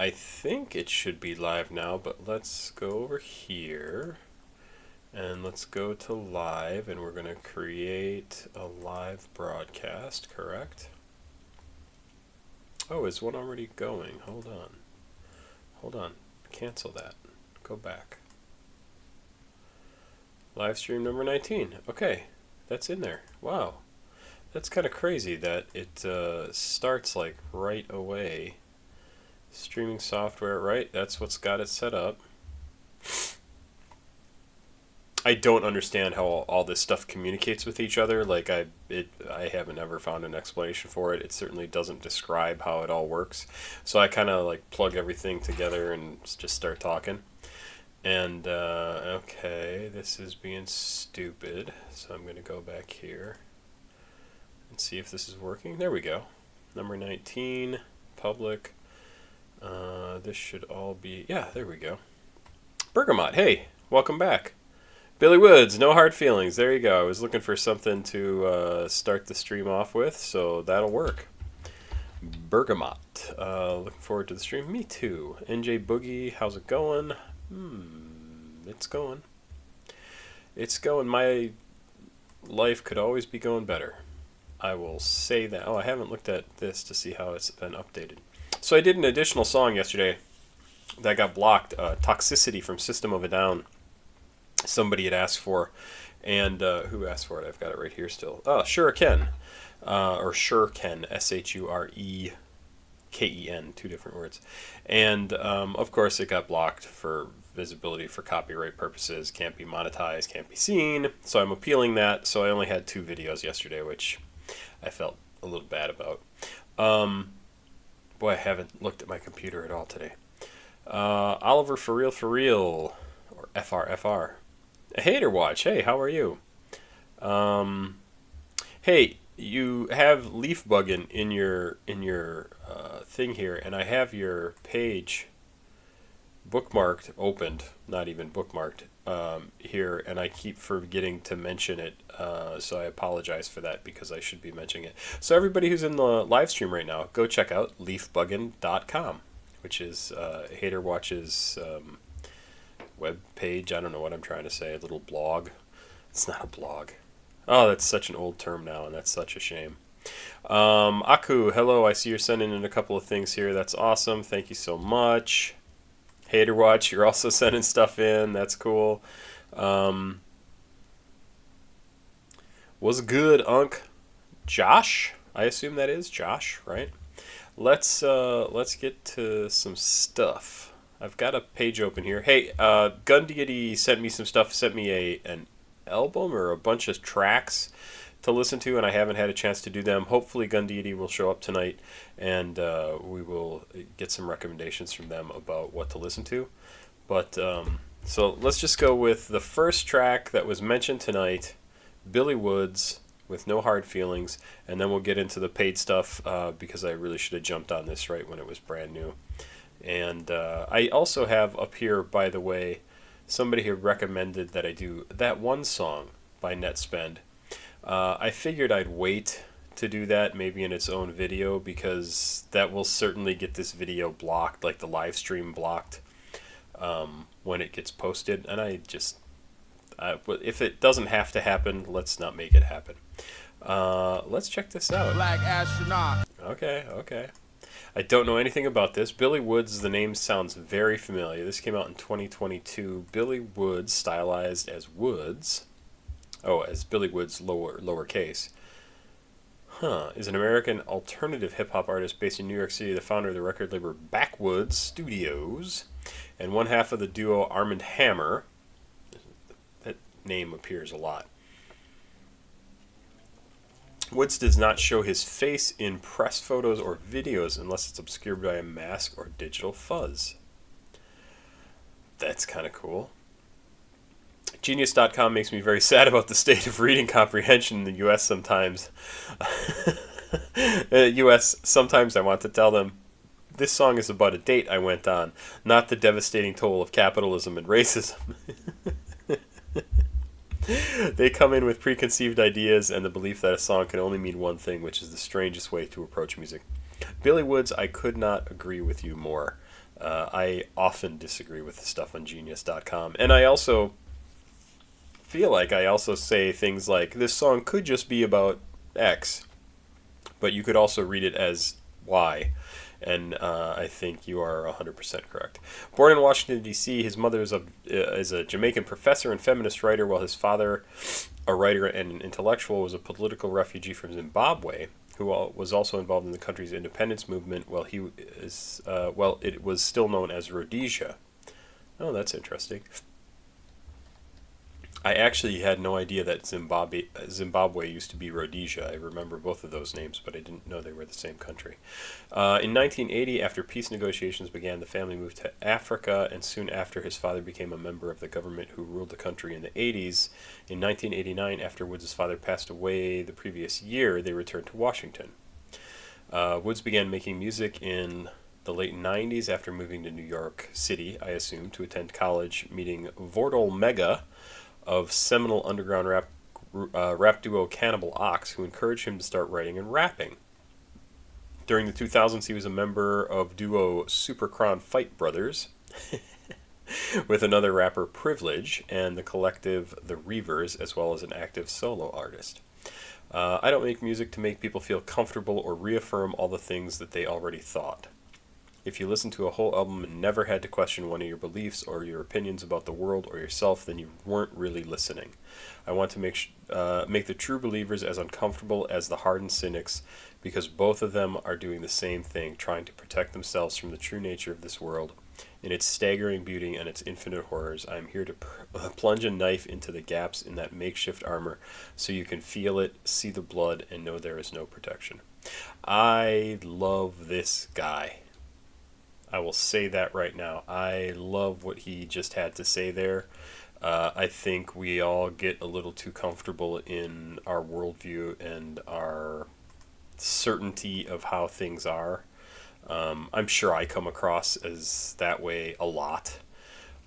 I think it should be live now, but let's go over here and let's go to live, and we're going to create a live broadcast, correct? Oh, is one already going? Hold on. Cancel that. Go back. Live stream number 19. Okay, that's in there. Wow. That's kind of crazy that it starts like right away. Streaming software, right? That's what's got it set up. I don't understand how all this stuff communicates with each other. Like I haven't ever found an explanation for it. It certainly doesn't describe how it all works. So I kind of like plug everything together and just start talking. And okay, this is being stupid. So I'm going to go back here and see if this is working. There we go. Number 19, public. This should all be, yeah, there we go. Bergamot, hey, welcome back. Billy Woods, no hard feelings. There you go. I was looking for something to start the stream off with, so that'll work. Bergamot, looking forward to the stream. Me too. NJ Boogie, how's it going? It's going. It's going. My life could always be going better. I will say that. Oh, I haven't looked at this to see how it's been updated. So I did an additional song yesterday that got blocked. Toxicity from System of a Down. Somebody had asked for. And who asked for it? I've got it right here still. Oh, Shuriken. Or Shurken. S-H-U-R-E-K-E-N. Two different words. And, of course, it got blocked for visibility for copyright purposes. Can't be monetized. Can't be seen. So I'm appealing that. So I only had 2 videos yesterday, which I felt a little bad about. Boy, I haven't looked at my computer at all today. Oliver for real, or FRFR. A hater watch. Hey, how are you? Hey, you have leaf bugging in your thing here, and I have your page bookmarked, opened, not even bookmarked, here, and I keep forgetting to mention it, so I apologize for that because I should be mentioning it. So everybody who's in the live stream right now, go check out leafbuggin.com, which is Hater Watch's web page. I don't know what I'm trying to say, a little blog. It's not a blog. Oh, that's such an old term now, and that's such a shame. Aku, hello, I see you're sending in a couple of things here. That's awesome. Thank you so much. Hater Watch, you're also sending stuff in. That's cool. Was good, Unk. Josh? I assume that is Josh, right? Let's get to some stuff. I've got a page open here. Hey, Gun Deity sent me some stuff. Sent me an album or a bunch of tracks to listen to, and I haven't had a chance to do them. Hopefully Gun Deity will show up tonight, and we will get some recommendations from them about what to listen to. But so let's just go with the first track that was mentioned tonight, Billy Woods with No Hard Feelings, and then we'll get into the paid stuff because I really should have jumped on this right when it was brand new. And I also have up here, by the way, somebody who recommended that I do that one song by Netspend. I figured I'd wait to do that, maybe in its own video, because that will certainly get this video blocked, like the live stream blocked, when it gets posted. And I just, if it doesn't have to happen, let's not make it happen. Let's check this out. Black astronaut. Okay. I don't know anything about this. Billy Woods, the name sounds very familiar. This came out in 2022. Billy Woods, stylized as Woods. Oh, as Billy Woods, lowercase. Is an American alternative hip-hop artist based in New York City, the founder of the record label Backwoods Studios, and one half of the duo Armand Hammer. That name appears a lot. Woods does not show his face in press photos or videos unless it's obscured by a mask or digital fuzz. That's kind of cool. Genius.com makes me very sad about the state of reading comprehension in the U.S. sometimes. Sometimes I want to tell them, this song is about a date I went on, not the devastating toll of capitalism and racism. They come in with preconceived ideas and the belief that a song can only mean one thing, which is the strangest way to approach music. Billy Woods, I could not agree with you more. I often disagree with the stuff on Genius.com, and I also feel like I also say things like this song could just be about X, but you could also read it as Y. And I think you are 100% correct. Born in Washington, D.C., his mother is a Jamaican professor and feminist writer, while his father, a writer and an intellectual, was a political refugee from Zimbabwe, who was also involved in the country's independence movement while it was still known as Rhodesia. Oh, that's interesting. I actually had no idea that Zimbabwe used to be Rhodesia. I remember both of those names, but I didn't know they were the same country. In 1980, after peace negotiations began, the family moved to Africa, and soon after, his father became a member of the government who ruled the country in the 80s. In 1989, after Woods' father passed away the previous year, they returned to Washington. Woods began making music in the late 90s after moving to New York City, I assume, to attend college, meeting Vordol Mega of seminal underground rap duo Cannibal Ox, who encouraged him to start writing and rapping. During the 2000s, he was a member of duo Supercron Fight Brothers with another rapper, Privilege, and the collective The Reavers, as well as an active solo artist. I don't make music to make people feel comfortable or reaffirm all the things that they already thought. If you listen to a whole album and never had to question one of your beliefs or your opinions about the world or yourself, then you weren't really listening. I want to make the true believers as uncomfortable as the hardened cynics, because both of them are doing the same thing, trying to protect themselves from the true nature of this world. In its staggering beauty and its infinite horrors, I am here to plunge a knife into the gaps in that makeshift armor so you can feel it, see the blood, and know there is no protection. I love this guy. I will say that right now. I love what he just had to say there. I think we all get a little too comfortable in our worldview and our certainty of how things are. I'm sure I come across as that way a lot.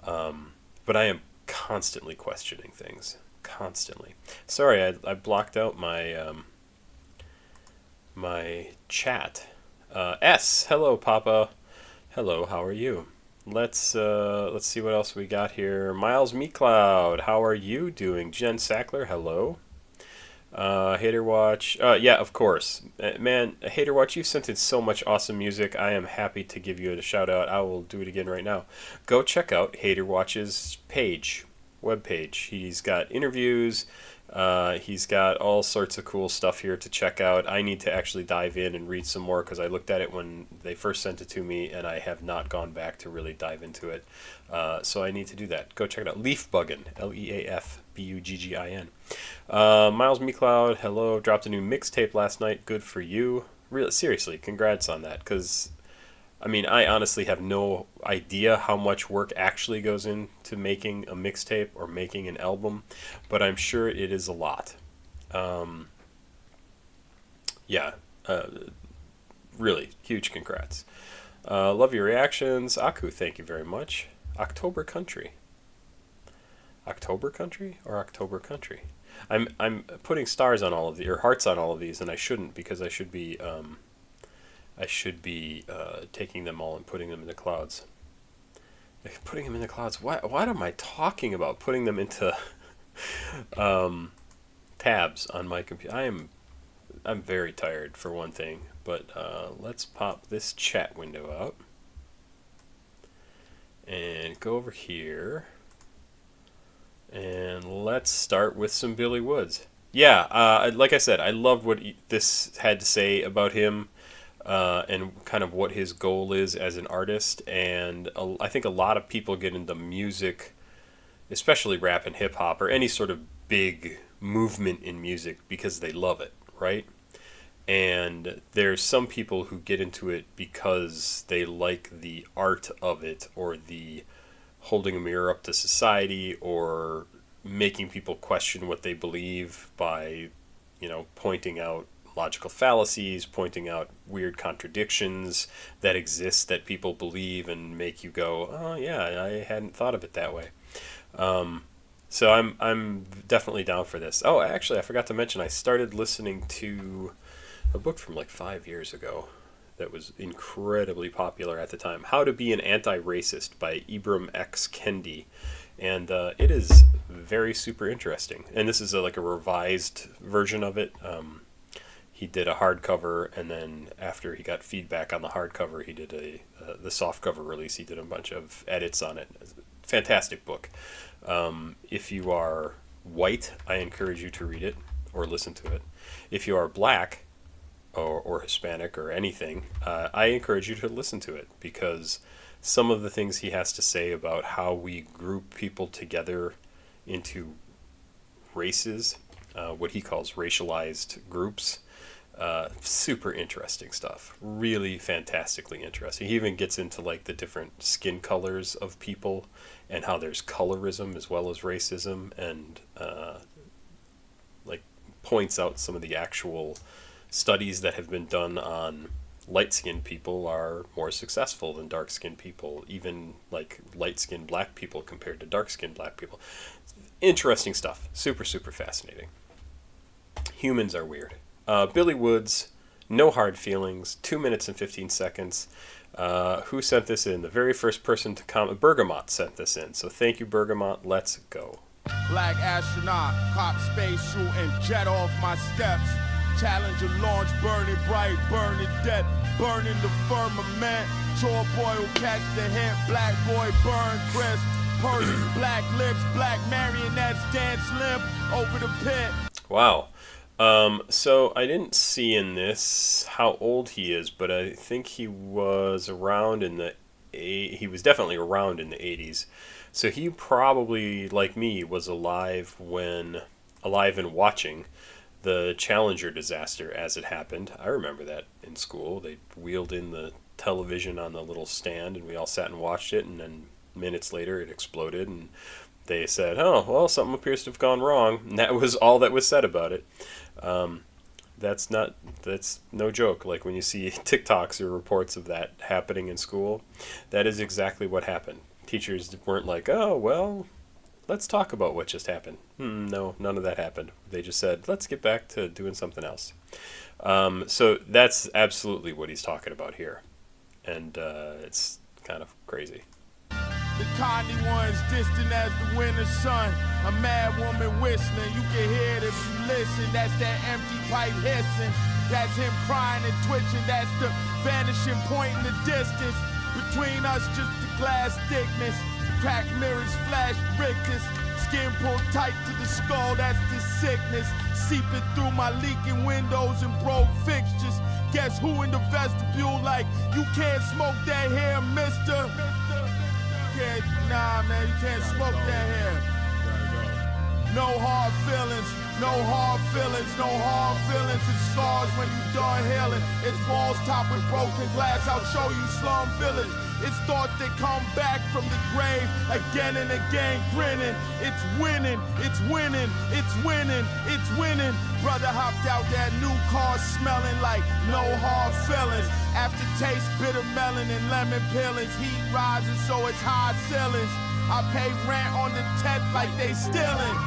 But I am constantly questioning things. Constantly. Sorry, I blocked out my my chat. Hello, Papa. Hello, how are you? Let's see what else we got here. Miles MeCloud, how are you doing? Jen Sackler, hello. Hater Watch, yeah, of course. Man, Hater Watch, you sent in so much awesome music. I am happy to give you a shout out. I will do it again right now. Go check out Hater Watch's webpage. He's got interviews. He's got all sorts of cool stuff here to check out. I need to actually dive in and read some more because I looked at it when they first sent it to me and I have not gone back to really dive into it. So I need to do that. Go check it out. Leafbuggin, Leafbuggin. Miles MeCloud, hello. Dropped a new mixtape last night. Good for you. Really, seriously, congrats on that, because I mean, I honestly have no idea how much work actually goes into making a mixtape or making an album, but I'm sure it is a lot. Really, huge congrats. Love your reactions. Aku, thank you very much. October Country. October Country or October Country? I'm putting stars on all of these, or hearts on all of these, and I shouldn't, because I should be taking them all and putting them in the clouds. Putting them in the clouds. What am I talking about? Putting them into tabs on my computer. I'm very tired, for one thing. But let's pop this chat window out and go over here, and let's start with some Billy Woods. Yeah, like I said, I loved what this had to say about him. And kind of what his goal is as an artist. And I think a lot of people get into music, especially rap and hip hop, or any sort of big movement in music, because they love it, right? And there's some people who get into it because they like the art of it, or the holding a mirror up to society, or making people question what they believe by, pointing out logical fallacies, pointing out weird contradictions that exist that people believe, and make you go, oh yeah, I hadn't thought of it that way. So I'm definitely down for this. Oh, actually, I forgot to mention, I started listening to a book from like 5 years ago that was incredibly popular at the time. How to Be an Anti-Racist by Ibram X. Kendi. And it is very super interesting. And this is like a revised version of it. He did a hardcover, and then after he got feedback on the hardcover, he did the softcover release. He did a bunch of edits on it. Fantastic book. If you are white, I encourage you to read it or listen to it. If you are black or Hispanic or anything, I encourage you to listen to it, because some of the things he has to say about how we group people together into races, what he calls racialized groups, super interesting stuff. Really fantastically interesting. He even gets into like the different skin colors of people and how there's colorism as well as racism, and like points out some of the actual studies that have been done on light-skinned people are more successful than dark-skinned people, even like light-skinned black people compared to dark-skinned black people. Interesting stuff. Super, super fascinating. Humans are weird. Billy Woods, No Hard Feelings, 2 minutes and 15 seconds. Who sent this in? The very first person to comment, Bergamot sent this in. So thank you, Bergamot. Let's go. Black astronaut, cop spacesuit and jet off my steps. Challenger launch, burning bright, burning death, burning the firmament. Chore boy will catch the hint, black boy burn crisp. Persian black lips, black marionettes dance limp over the pit. Wow. So I didn't see in this how old he is, but I think he was around in the he was definitely around in the 80s. So he probably, like me, was alive and watching the Challenger disaster as it happened. I remember that in school. They wheeled in the television on the little stand, and we all sat and watched it, and then minutes later it exploded, and they said, oh, well, something appears to have gone wrong. And that was all that was said about it. That's no joke. Like when you see TikToks or reports of that happening in school, that is exactly what happened. Teachers weren't like, oh, well, let's talk about what just happened. No, none of that happened. They just said, let's get back to doing something else. So that's absolutely what he's talking about here. And it's kind of crazy. The kindly one's distant as the winter sun. A mad woman whistling, you can hear it if you listen. That's that empty pipe hissing. That's him crying and twitching. That's the vanishing point in the distance. Between us, just the glass thickness. Cracked mirrors flash Richter's. Skin pulled tight to the skull, that's the sickness. Seeping through my leaking windows and broke fixtures. Guess who in the vestibule like, you can't smoke that hair, mister. Nah, man, you can't smoke that hair. No hard feelings, no hard feelings, no hard feelings. It's scars when you done healing. It's walls topped with broken glass. I'll show you slum village. It's thoughts that come back from the grave again and again, grinning. It's winning, it's winning, it's winning, it's winning. Brother hopped out that new car smelling like no hard feelings. Aftertaste, bitter melon and lemon peelings. Heat rising, so it's high ceilings. I pay rent on the 10th like they stealing.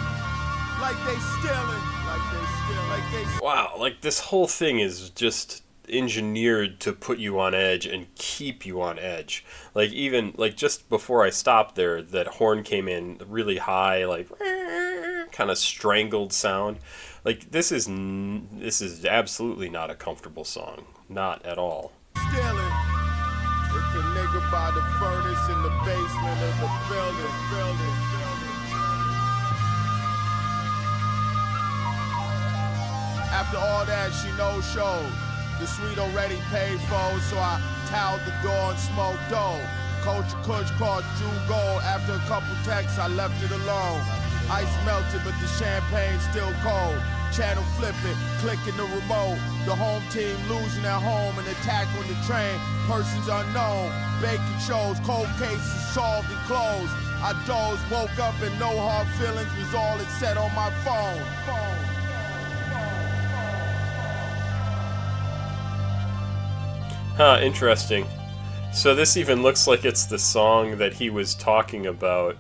Like they stealing. Like they stealing. Like they stealing. Wow, like this whole thing is just engineered to put you on edge and keep you on edge. Like even like just before I stopped there, that horn came in really high, like kind of strangled sound. Like this is absolutely not a comfortable song, not at all. Stealing. It's a nigga by the furnace in the basement of the building. After all that, she no-showed. The suite already paid for, so I toweled the door and smoked dough. Culture Kush crossed Jew gold. After a couple texts, I left it alone. Ice melted, but the champagne still cold. Channel flipping, clicking the remote. The home team losing at home, and attack on the train. Persons unknown. Baking shows, cold cases solved and closed. I dozed, woke up, and no hard feelings was all it said on my phone. Huh, interesting. So this even looks like it's the song that he was talking about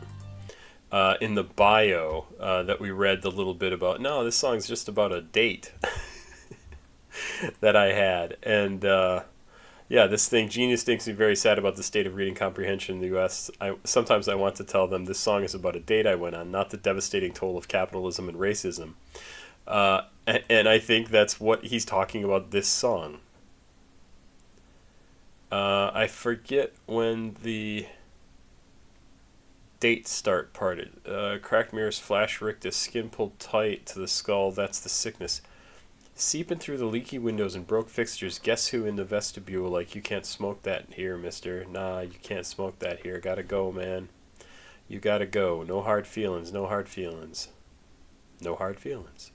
in the bio that we read the little bit about. No, this song's just about a date that I had. And Yeah, this thing, Genius makes me very sad about the state of reading comprehension in the U.S. Sometimes I want to tell them this song is about a date I went on, not the devastating toll of capitalism and racism. And I think that's what he's talking about this song. I forget when the date start parted. Cracked mirrors, flash rictus, skin pulled tight to the skull, that's the sickness. Seeping through the leaky windows and broke fixtures, guess who in the vestibule, like, you can't smoke that here, mister. Nah, you can't smoke that here. Gotta go, man. You gotta go. No hard feelings, no hard feelings. No hard feelings.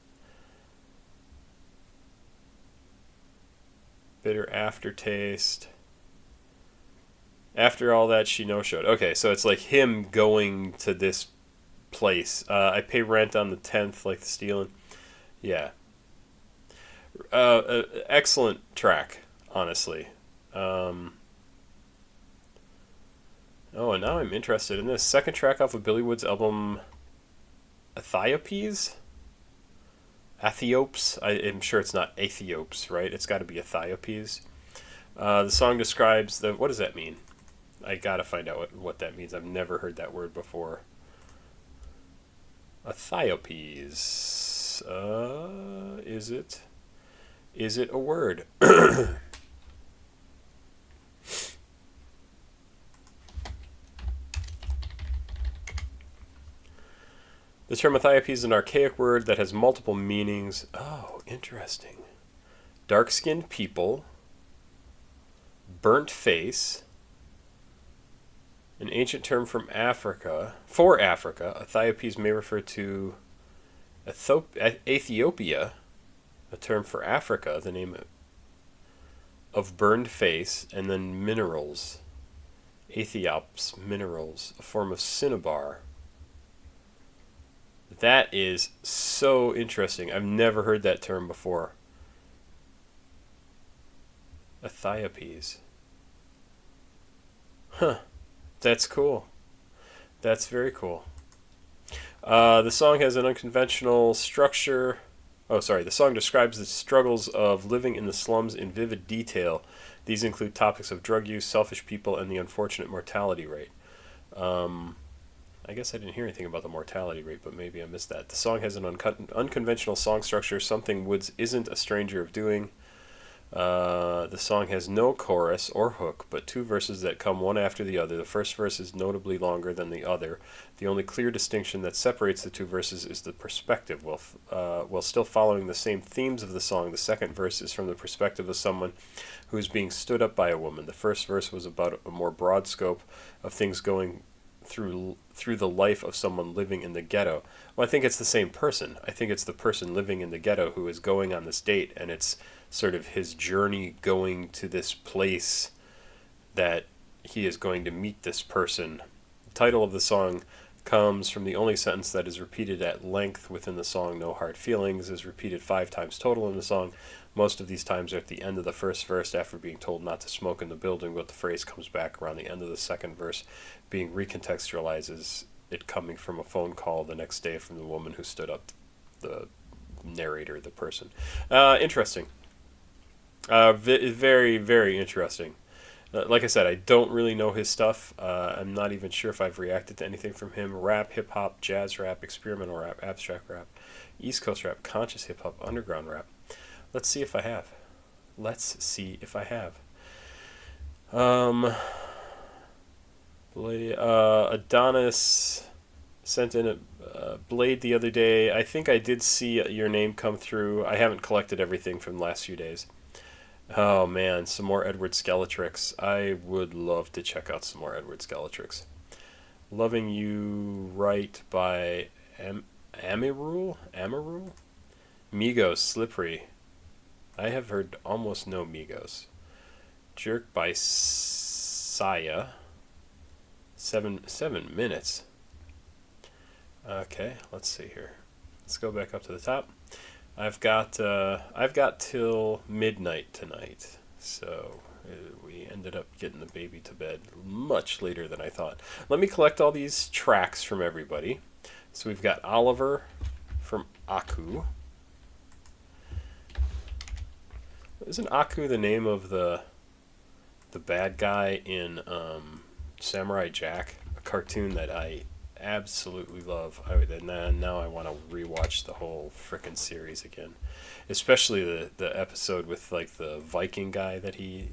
Bitter aftertaste. After all that, she no-showed. Okay, so it's like him going to this place. I pay rent on the 10th, like the stealing. Yeah. Excellent track, honestly. Oh, and now I'm interested in this. Second track off of Billy Wood's album, Ethiopies? Ethiopes? I'm sure it's not Ethiops, right? It's got to be Ethiopies. The song describes the... What does that mean? I gotta find out what that means. I've never heard that word before. Ethiopies. Is it a word? The term Ethiopies is an archaic word that has multiple meanings. Oh, interesting. Dark-skinned people, burnt face, an ancient term from Africa. For Africa, Ethiopies may refer to Ethiopia, a term for Africa, the name of burned face, and then minerals. Ethiops, minerals, a form of cinnabar. That is so interesting. I've never heard that term before. Ethiopies. Huh. That's cool. That's very cool. The song has an unconventional structure. The song describes the struggles of living in the slums in vivid detail. These include topics of drug use, selfish people, and the unfortunate mortality rate. I guess I didn't hear anything about the mortality rate, but maybe I missed that. The song has an unconventional song structure, something Woods isn't a stranger of doing. The song has no chorus or hook, but two verses that come one after the other. The first verse is notably longer than the other. The only clear distinction that separates the two verses is the perspective. While still following the same themes of the song, the second verse is from the perspective of someone who is being stood up by a woman. The first verse was about a more broad scope of things going through the life of someone living in the ghetto. Well, I think it's the same person. I think it's the person living in the ghetto who is going on this date, and it's sort of his journey going to this place that he is going to meet this person. The title of the song comes from the only sentence that is repeated at length within the song. No hard feelings is repeated 5 times total in the song. Most of these times are at the end of the first verse after being told not to smoke in the building, but the phrase comes back around the end of the second verse, being recontextualized as it coming from a phone call the next day from the woman who stood up, the narrator, the person. Interesting. Very, very interesting. Like I said, I don't really know his stuff. I'm not even sure if I've reacted to anything from him. Rap, hip-hop, jazz rap, experimental rap, abstract rap, East Coast rap, conscious hip-hop, underground rap. Let's see if I have. Adonis sent in a Blade the other day. I think I did see your name come through. I haven't collected everything from the last few days. Oh man, some more Edward Skeletrix. I would love to check out some more Edward Skeletrix. Loving You Right by Amirul? Migos, Slippery. I have heard almost no Migos. Jerk by Saya. 7 minutes. Okay, let's see here. Let's go back up to the top. I've got till midnight tonight, so we ended up getting the baby to bed much later than I thought. Let me collect all these tracks from everybody. So we've got Oliver from Aku. Isn't Aku the name of the the bad guy in Samurai Jack, a cartoon that I absolutely love. Now I want to rewatch the whole frickin' series again, especially the episode with like the Viking guy that he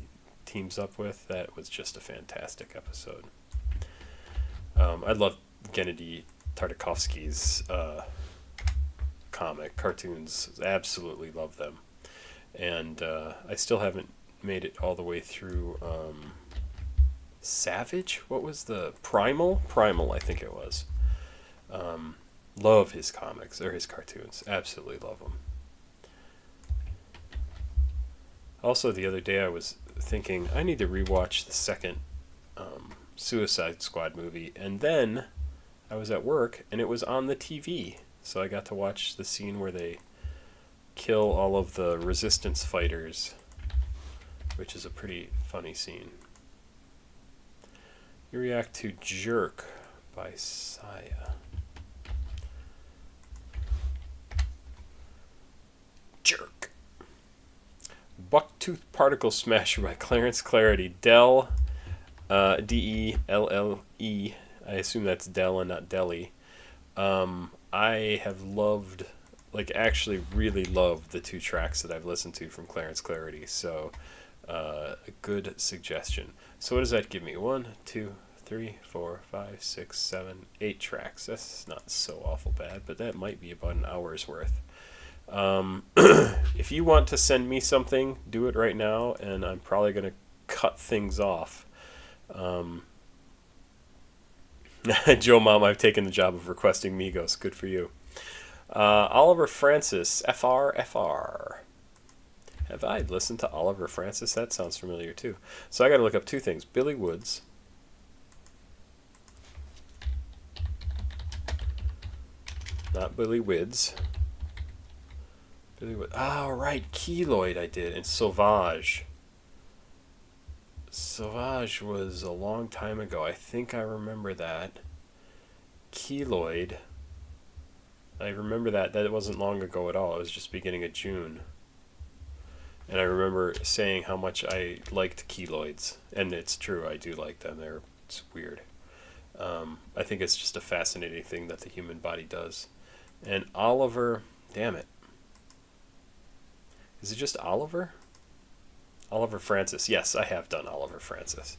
teams up with. That was just a fantastic episode. I love Gennady Tartakovsky's comic cartoons. Absolutely love them, and I still haven't made it all the way through Savage. What was the Primal? Primal, I think it was. Love his comics or his cartoons. Absolutely love them. Also, the other day I was thinking I need to rewatch the second Suicide Squad movie, and then I was at work and it was on the TV, so I got to watch the scene where they kill all of the resistance fighters, which is a pretty funny scene. You react to Jerk by Aceii. Jerk. Bucktoothed Particle Smasher by Clarence Clarity. Dell, D-E-L-L-E. I assume that's Dell and not Delhi. I have loved, like actually really loved the 2 tracks that I've listened to from Clarence Clarity. So, a good suggestion. So what does that give me? 1, 2, 3, 4, 5, 6, 7, 8 tracks. That's not so awful bad, but that might be about an hour's worth. If you want to send me something, do it right now, and I'm probably going to cut things off. Joe Mom, I've taken the job of requesting Migos. Good for you. Oliver Francis, FRFR. Have I listened to Oliver Francis? That sounds familiar too. So I got to look up 2 things. Billy Woods. Not Billy Wids. Billy Woods. Oh, right. Keloid I did. And Sauvage. Sauvage was a long time ago. I think I remember that. Keloid. I remember that. That wasn't long ago at all. It was just beginning of June. And I remember saying how much I liked keloids. And it's true, I do like them. It's weird. I think it's just a fascinating thing that the human body does. And Oliver, damn it. Is it just Oliver? Oliver Francis. Yes, I have done Oliver Francis.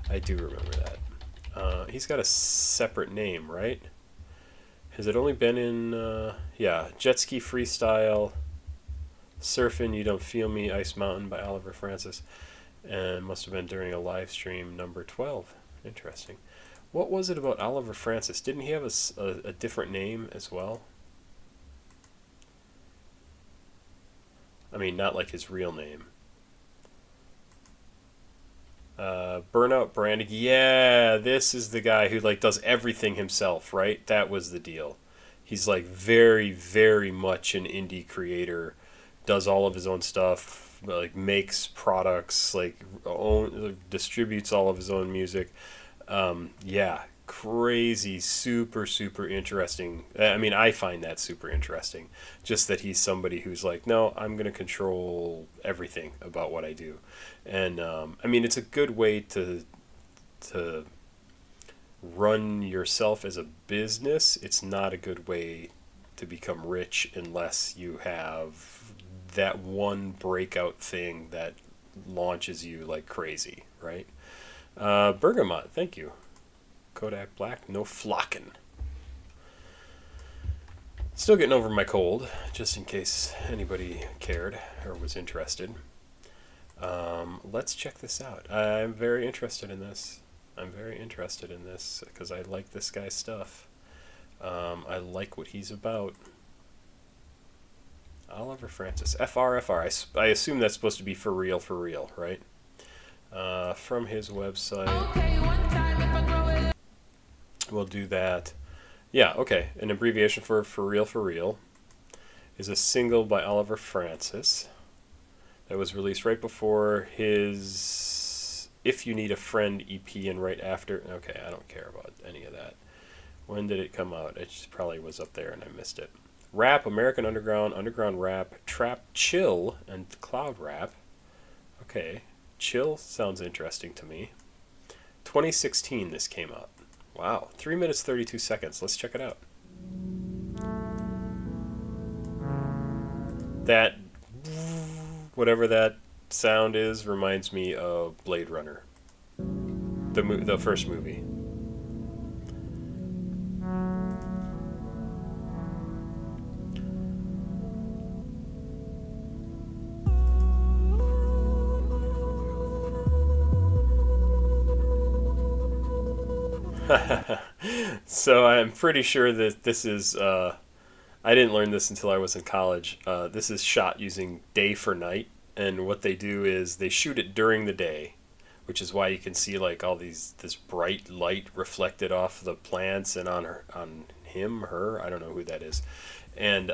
I do remember that. He's got a separate name, right? Has it only been in, yeah, Jet Ski Freestyle, Surfin' You Don't Feel Me, Ice Mountain by Oliver Francis. And must have been during a live stream number 12. Interesting. What was it about Oliver Francis? Didn't he have a different name as well? I mean, not like his real name. Burnout Brand. Yeah, this is the guy who like does everything himself, right? That was the deal. He's like very, very much an indie creator. Does all of his own stuff. Like makes products. Like distributes all of his own music. Yeah, crazy, super, super interesting. I mean, I find that super interesting. Just that he's somebody who's like, no, I'm going to control everything about what I do. And, I mean, it's a good way to run yourself as a business. It's not a good way to become rich unless you have that one breakout thing that launches you like crazy, right? Bergamot, thank you. Kodak Black, no flockin'. Still getting over my cold, just in case anybody cared or was interested. Let's check this out. I'm very interested in this. Because I like this guy's stuff. I like what he's about. Oliver Francis, FRFR. I assume that's supposed to be for real, right? From his website. We'll do that. Yeah, okay. An abbreviation for real is a single by Oliver Francis that was released right before his If You Need a Friend EP and right after. Okay, I don't care about any of that. When did it come out? It just probably was up there and I missed it. Rap, American Underground, Underground Rap, Trap Chill, and Cloud Rap. Okay. chill. Sounds interesting to me. 2016 this came out. Wow, 3 minutes 32 seconds. Let's check it out. That, whatever that sound is, reminds me of Blade Runner, the first movie. So I'm pretty sure that this is, I didn't learn this until I was in college. This is shot using day for night, and what they do is they shoot it during the day, which is why you can see like all this bright light reflected off the plants and on her, I don't know who that is, and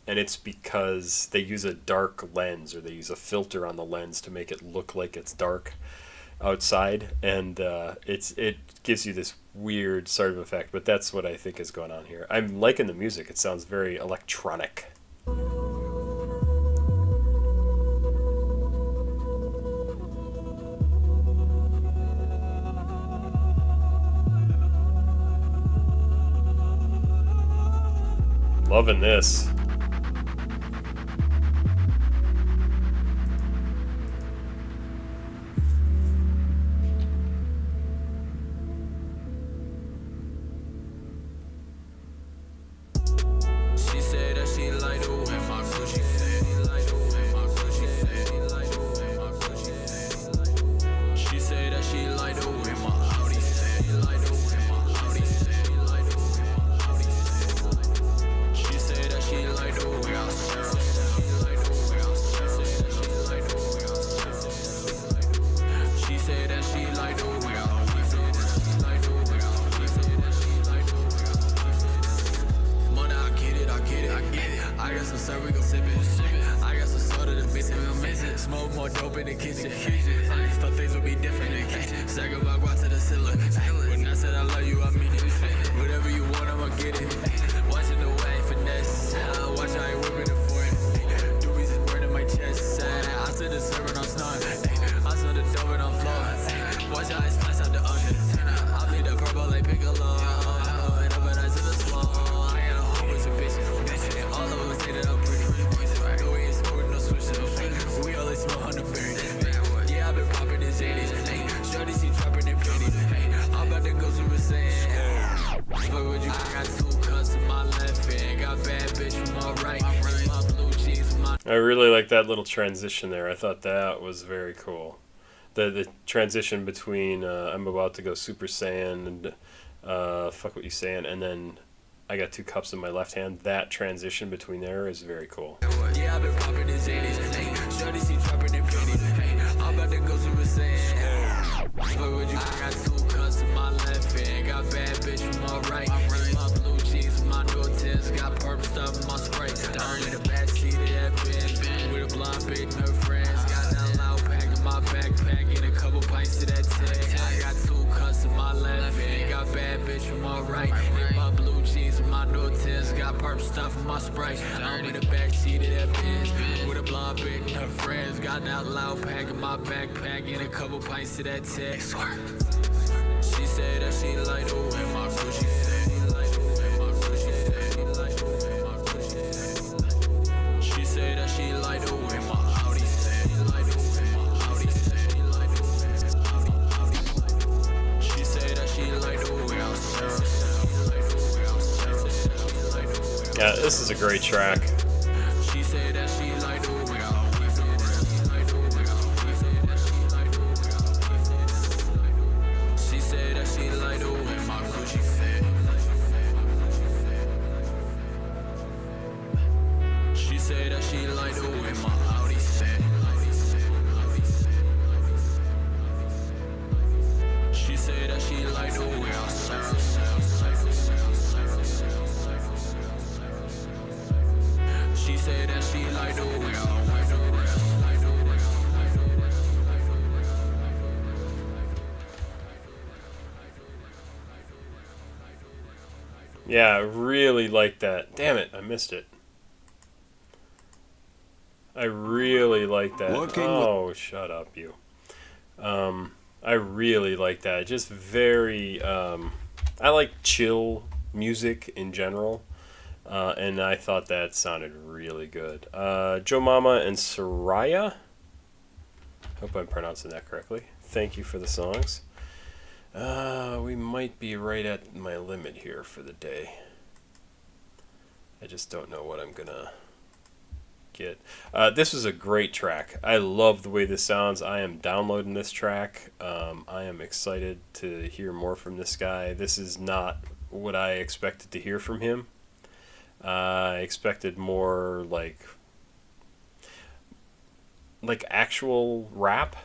it's because they use a dark lens, or they use a filter on the lens to make it look like it's dark outside, and it gives you this weird sort of effect, but that's what I think is going on here. I'm liking the music. It sounds very electronic. Loving this. I really like that little transition there. I thought that was very cool. The transition between I'm about to go Super Saiyan and fuck what you saying, and then I got 2 cups in my left hand. That transition between there is very cool. Yeah, I've been popping this 80s. Shorty, she dropping them pennies. I'm about to go Super Saiyan. Fuck with you. I got 2 cups in my left hand. Got bad bitch from my right. My blue jeans, my new tins. Got purple stuff in my spray. I'm in the backseat of that bitch with a blonde bitch and her friends. Got that loud pack in my backpack and a couple pints of that tag. I got 2 cups in my left hand. Got bad bitch from my right. My blue jeans, my new tins. Got purple stuff in my spray. I'm in the backseat of that bitch with a blonde bitch and her friends. Got that loud pack in my backpack and a couple pints of that tag. She said that she like the way my Gucci fit. She said that she like the way my Audi fit. She said that she like the way I serve. Yeah, this is a great track. She said that she like the way I She said that she like the way my Gucci fit. She said that she like the way my Audi fit. She said that she like the way I serve. She said that she like the way I Yeah, I really like that. Damn it, I missed it. I really like that. Oh, shut up, you. I really like that. Just very, I like chill music in general. And I thought that sounded really good. Joe Mama and Soraya. Hope I'm pronouncing that correctly. Thank you for the songs. We might be right at my limit here for the day. I just don't know what I'm gonna get. This was a great track. I love the way this sounds. I am downloading this track. I am excited to hear more from this guy. This is not what I expected to hear from him. I expected more like actual rap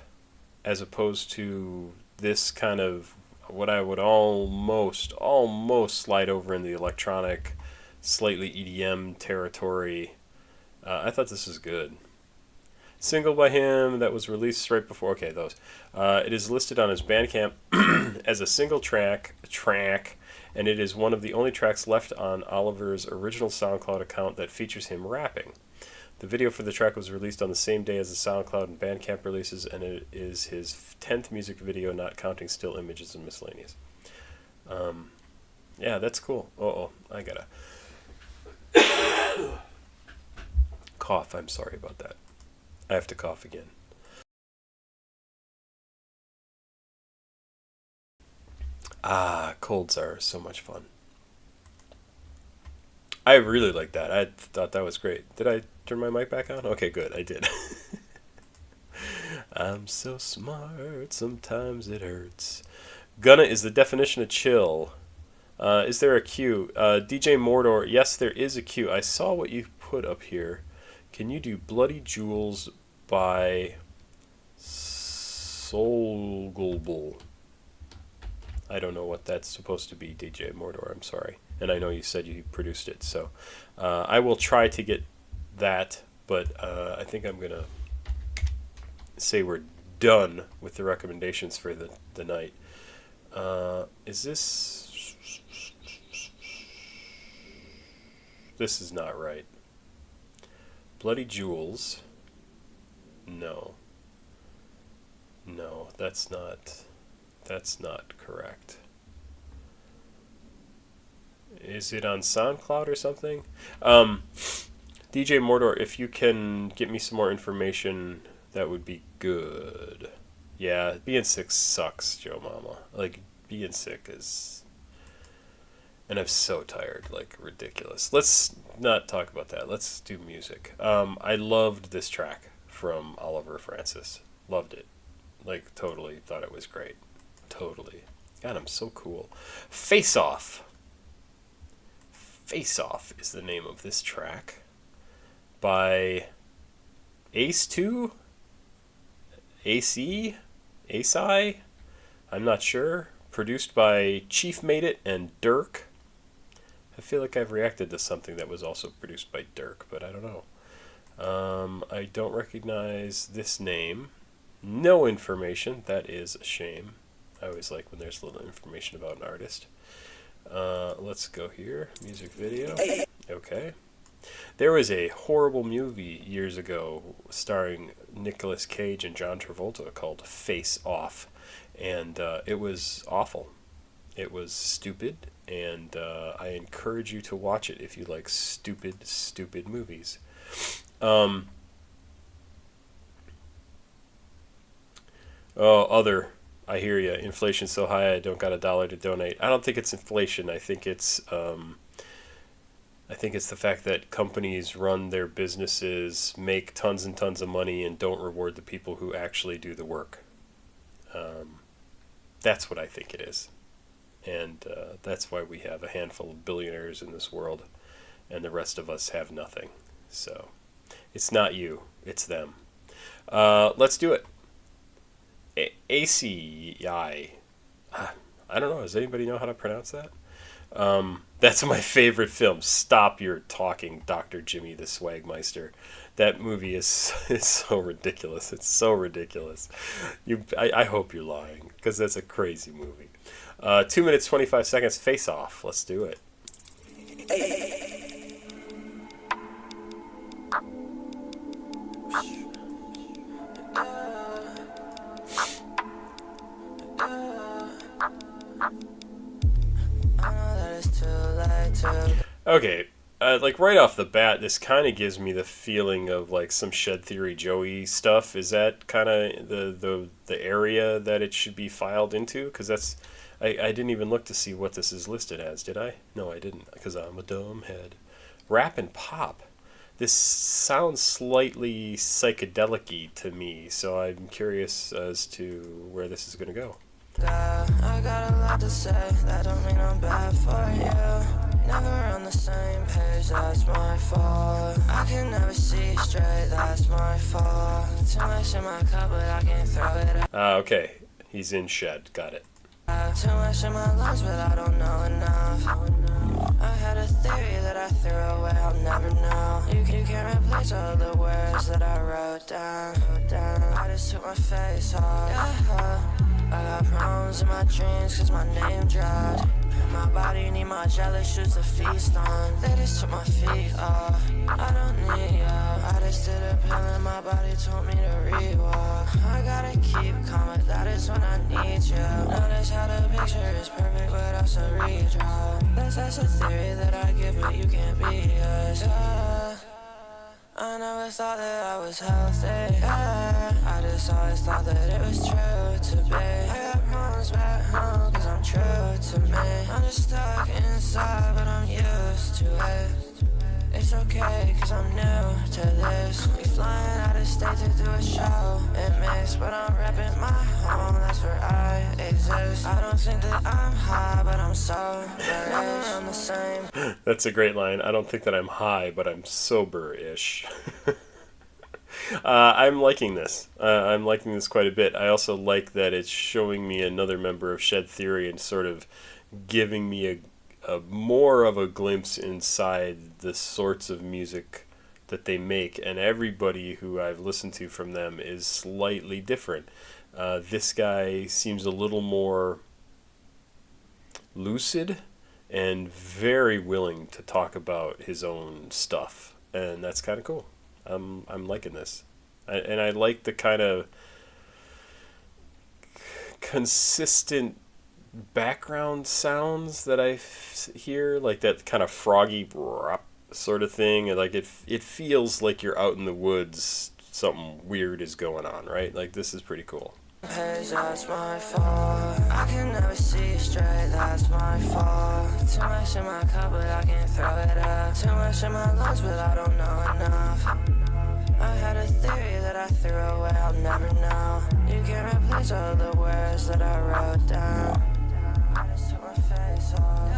as opposed to this kind of what I would almost slide over in the electronic, slightly EDM territory. I thought this was good. Single by him that was released right before. Okay, those. It is listed on his Bandcamp as a single track, and it is one of the only tracks left on Oliver's original SoundCloud account that features him rapping. The video for the track was released on the same day as the SoundCloud and Bandcamp releases, and it is his 10th music video, not counting still images and miscellaneous. Yeah, that's cool. I gotta cough. I'm sorry about that. I have to cough again. Colds are so much fun. I really like that. I thought that was great. Did I turn my mic back on? Okay, good. I did. I'm so smart, sometimes it hurts. Gunna is the definition of chill. Is there a cue? DJ Mordor, yes, there is a cue. I saw what you put up here. Can you do Bloody Jewels by Soulgulbul? I don't know what that's supposed to be, DJ Mordor. I'm sorry. And I know you said you produced it. So I will try to get that, but I think I'm going to say we're done with the recommendations for the night. Is this... This is not right. Bloody Jewels. No. No, that's not correct. Is it on SoundCloud or something? DJ Mordor, if you can get me some more information, that would be good. Yeah, being sick sucks, Joe Mama. Like, being sick is... And I'm so tired, like, ridiculous. Let's not talk about that. Let's do music. I loved this track from Oliver Francis. Loved it. Like, totally thought it was great. Totally. God, I'm so cool. Face Off. Face Off is the name of this track. By Ace2? Aceii? I'm not sure. Produced by Chief Made It and Dirk. I feel like I've reacted to something that was also produced by Dirk, but I don't know. I don't recognize this name. No information. That is a shame. I always like when there's little information about an artist. Let's go here. Music video. Okay. There was a horrible movie years ago starring Nicolas Cage and John Travolta called Face Off. And it was awful. It was stupid. And I encourage you to watch it if you like stupid movies. I hear you. Inflation's so high I don't got $1 to donate. I don't think it's inflation. I think it's the fact that companies run their businesses, make tons and tons of money, and don't reward the people who actually do the work. That's what I think it is. And that's why we have a handful of billionaires in this world, and the rest of us have nothing. So it's not you, it's them. Let's do it. Aceii. I don't know. Does anybody know how to pronounce that? That's my favorite film. Stop your talking, Dr. Jimmy the Swagmeister. That movie is so ridiculous. It's so ridiculous. I hope you're lying, because that's a crazy movie. 2 minutes, 25 seconds, Face Off. Let's do it. Okay, like right off the bat, this kind of gives me the feeling of like some Shed Theory Joey stuff. Is that kind of the area that it should be filed into? Because that's I didn't even look to see what this is listed as, did I? No, I didn't, because I'm a dumb head. Rap and pop. This sounds slightly psychedelic-y to me, so I'm curious as to where this is going to go. I got a lot to say, that don't mean I'm bad for you. Never on the same page, that's my fault. I can never see straight, that's my fault. Too much in my cup, but I can't throw it out. Okay, he's in Shed, got it. Too much in my lungs, but I don't know enough. I had a theory that I threw away, I'll never know. You can't replace all the words that I wrote down. I just took my face off. Yeah. I got problems in my dreams cause my name dropped. My body need my jelly shoes to feast on. They just took my feet off. I don't need you. I just did a pill and my body told me to rewalk. I gotta keep calm, but that is when I need you. Notice how the picture is perfect, but also redraw. That's a theory that I give, but you can't be us. Yeah. I never thought that I was healthy, yeah. I just always thought that it was true to be. I got problems back home cause I'm true to me. I'm just stuck inside but I'm used to it. It's okay cause I'm new to this. We flying out of state to do a show and mix, but I'm repping my home, that's where I exist. I don't think that I'm high, but I'm sober-ish. I'm the same. That's a great line. I don't think that I'm high, but I'm sober-ish. I'm liking this. I'm liking this quite a bit. I also like that it's showing me another member of Shed Theory and sort of giving me a more of a glimpse inside the sorts of music that they make, and everybody who I've listened to from them is slightly different. This guy seems a little more lucid and very willing to talk about his own stuff, and that's kind of cool. I'm liking this, and I like the kind of consistent background sounds that I hear, like that kind of froggy sort of thing, and like it feels like you're out in the woods, something weird is going on, right? Like this is pretty cool. That's my fault. I can never see straight, that's my fault. Too much in my cup, but I can't throw it out. Too much in my lungs, but I don't know enough. I had a theory that I threw away, I'll never know. You can't replace all the words that I wrote down. I just took my face off.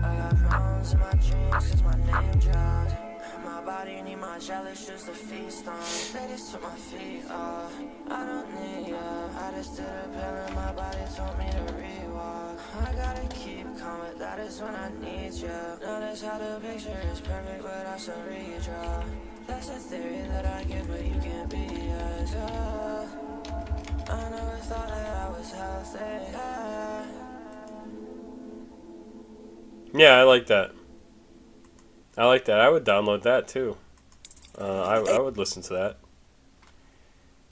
I got problems in my dreams cause my name dropped. My body need my jelly shoes to feast on. They just took my feet off. I don't need you. I just did a pill and my body told me to rewalk. I gotta keep calm, but that is when I need you. Notice how the picture is perfect, but also redraw. That's a theory that I give, but you can't be us. Yeah. I never thought that I was healthy. Yeah, I like that. I like that. I would download that too. I would listen to that.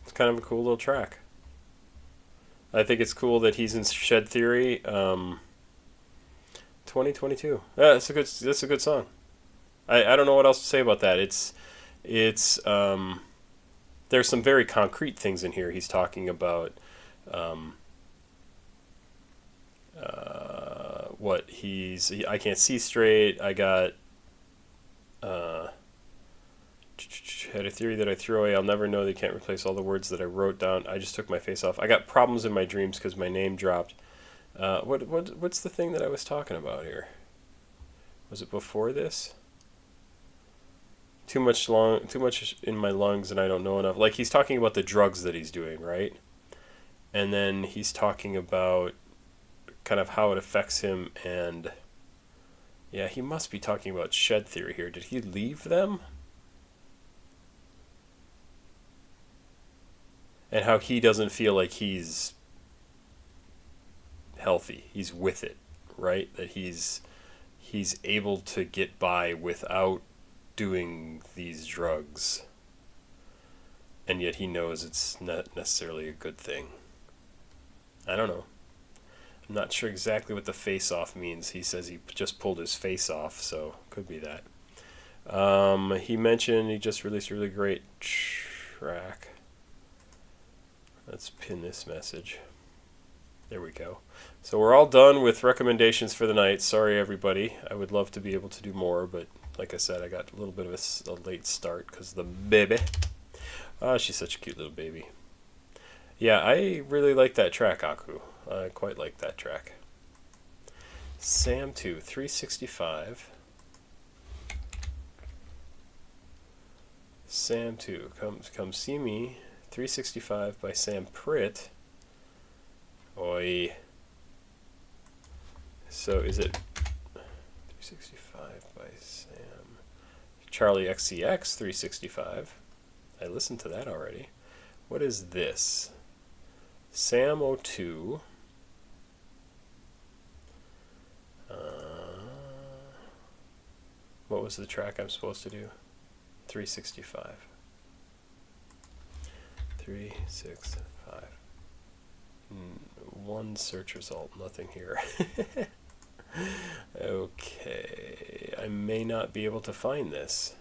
It's kind of a cool little track. I think it's cool that he's in Shed Theory. 2022. Yeah, that's a good song. I don't know what else to say about that. It's there's some very concrete things in here. He's talking about what I can't see straight. I got had a theory that I threw away. I'll never know. They can't replace all the words that I wrote down. I just took my face off. I got problems in my dreams because my name dropped. What's the thing that I was talking about here? Was it before this? Too much in my lungs and I don't know enough. Like he's talking about the drugs that he's doing, right? And then he's talking about kind of how it affects him, and yeah, he must be talking about Shed Theory here. Did he leave them? And how he doesn't feel like he's healthy. He's with it, right? That he's able to get by without doing these drugs. And yet he knows it's not necessarily a good thing. I don't know. I'm not sure exactly what the face-off means. He says he just pulled his face off, so could be that. He mentioned he just released a really great track. Let's pin this message. There we go. So we're all done with recommendations for the night. Sorry, everybody. I would love to be able to do more, but like I said, I got a little bit of a late start because of the baby. Oh, she's such a cute little baby. Yeah, I really like that track, Aku. I quite like that track. Sam 2, 365. Sam 2, come see me. 365 by Sam Pritt. Oi. So is it 365 by Sam? Charlie XCX 365. I listened to that already. What is this? Sam 02. What was the track I'm supposed to do? 365. 365. One search result, nothing here. Okay, I may not be able to find this.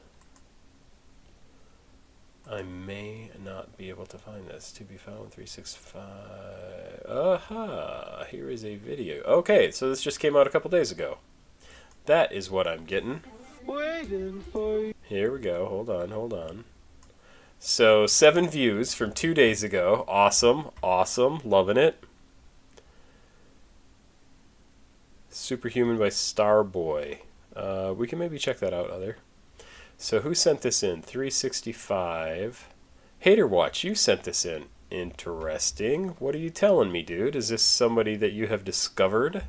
I may not be able to find this. To be found 365. Aha! Here is a video. Okay, so this just came out a couple days ago. That is what I'm getting. Waiting for you. Here we go. Hold on. So 7 views from 2 days ago. Awesome. Loving it. Superhuman by Starboy. We can maybe check that out, other. So who sent this in? 365. Hater Watch, you sent this in. Interesting. What are you telling me, dude? Is this somebody that you have discovered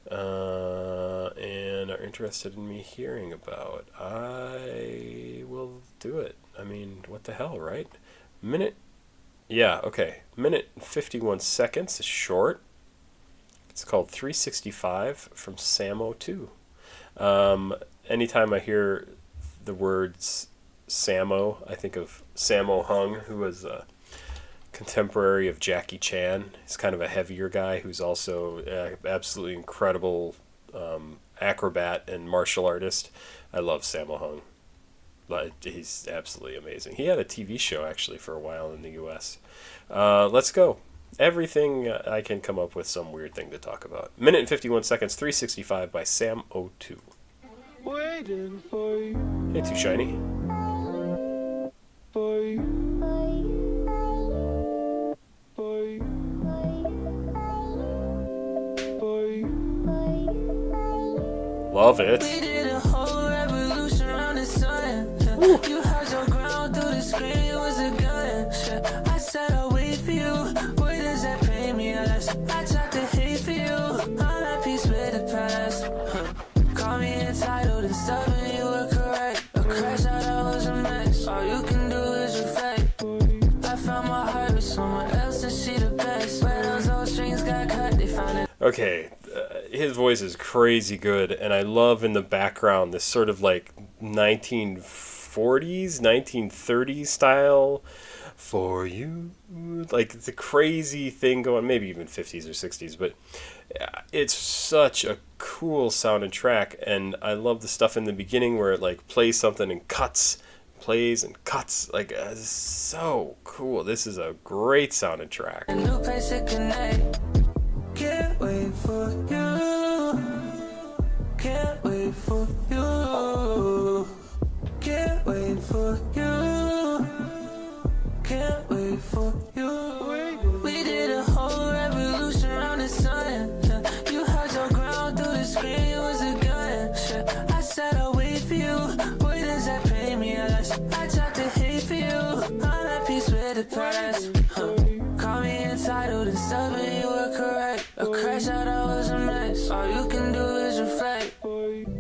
and are interested in me hearing about? I will do it. I mean, what the hell, right? Minute. Yeah, okay. Minute and 51 seconds is short. It's called 365 from Samo2. Anytime I hear the words Samo, I think of Sammo Hung, who was a contemporary of Jackie Chan. He's kind of a heavier guy who's also absolutely incredible acrobat and martial artist. I love Sammo Hung. He's absolutely amazing. He had a TV show actually for a while in the U.S. Let's go. Everything I can come up with some weird thing to talk about. Minute and 51 seconds, 365 by Sam02. Waiting for you. Hey, Too Shiny. For you. For you. For you. Love it. We did a whole revolution around the sun. You held your ground through the screen, it was a gun. I said I'll wait for you. Why does that pay me less? I tried to hate for you. I'm at peace with the past. Call me entitled and stuff and you were correct. A crash out, I was a mess. All you can do is reflect. I found my heart with someone else and she the best. Where those old strings got cut, they found it. Okay, his voice is crazy good, and I love in the background this sort of like 1940s, 1930s style for you, like the crazy thing going, maybe even 50s or 60s, but it's such a cool sounding track, and I love the stuff in the beginning where it like plays something and cuts, plays and cuts, like it's so cool. This is a great sounding track. A new place to connect. Can't wait for you. Can't wait for you. Can't wait for you. Can't wait for you. We did a whole revolution around the sun. You held your ground through the screen, it was a gun. I said I'll wait for you. Why does that pay me less? I tried to hate for you. I'm at peace with the past. Call me entitled and stuff and you were correct. A crash out, I was a mess. All you can do is reflect.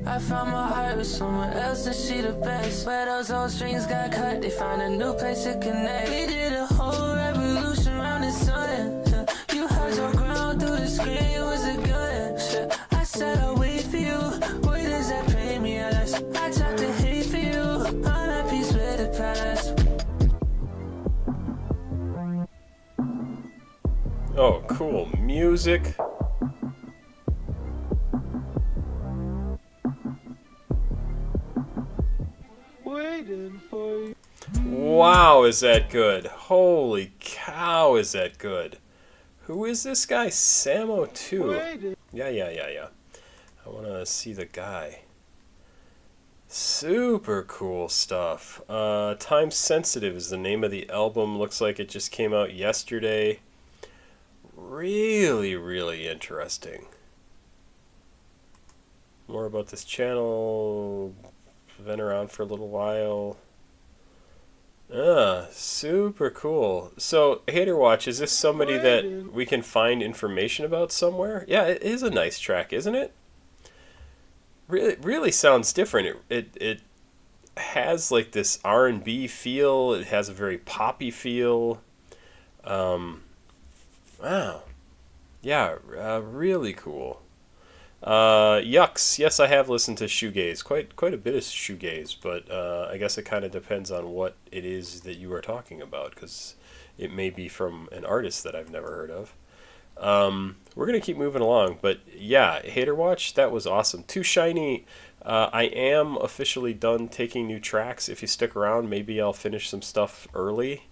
I found my heart with someone else and she the best. Where those old strings got cut, they found a new place to connect. We did a whole revolution around the sun. You held your ground through the screen, it was a gun. I said I'll wait for you. Why does that pay me less? I tried to hate for you. I'm at peace with the past. Oh, cool music. waiting for you. Wow, is that good? Holy cow, is that good? Who is this guy? Samo 2. Waiting. Yeah. I want to see the guy. Super cool stuff. Time Sensitive is the name of the album. Looks like it just came out yesterday. Really, really interesting. More about this channel. Been around for a little while. Super cool. So, Hater Watch, is this somebody that we can find information about somewhere? Yeah, it is a nice track, isn't it? Really sounds different. It has like this R&B feel. It has a very poppy feel. Wow. Yeah, really cool. Yucks. Yes, I have listened to shoegaze. Quite a bit of shoegaze, but I guess it kind of depends on what it is that you are talking about, because it may be from an artist that I've never heard of. We're going to keep moving along, but yeah, Hater Watch, that was awesome. Too Shiny, I am officially done taking new tracks. If you stick around, maybe I'll finish some stuff early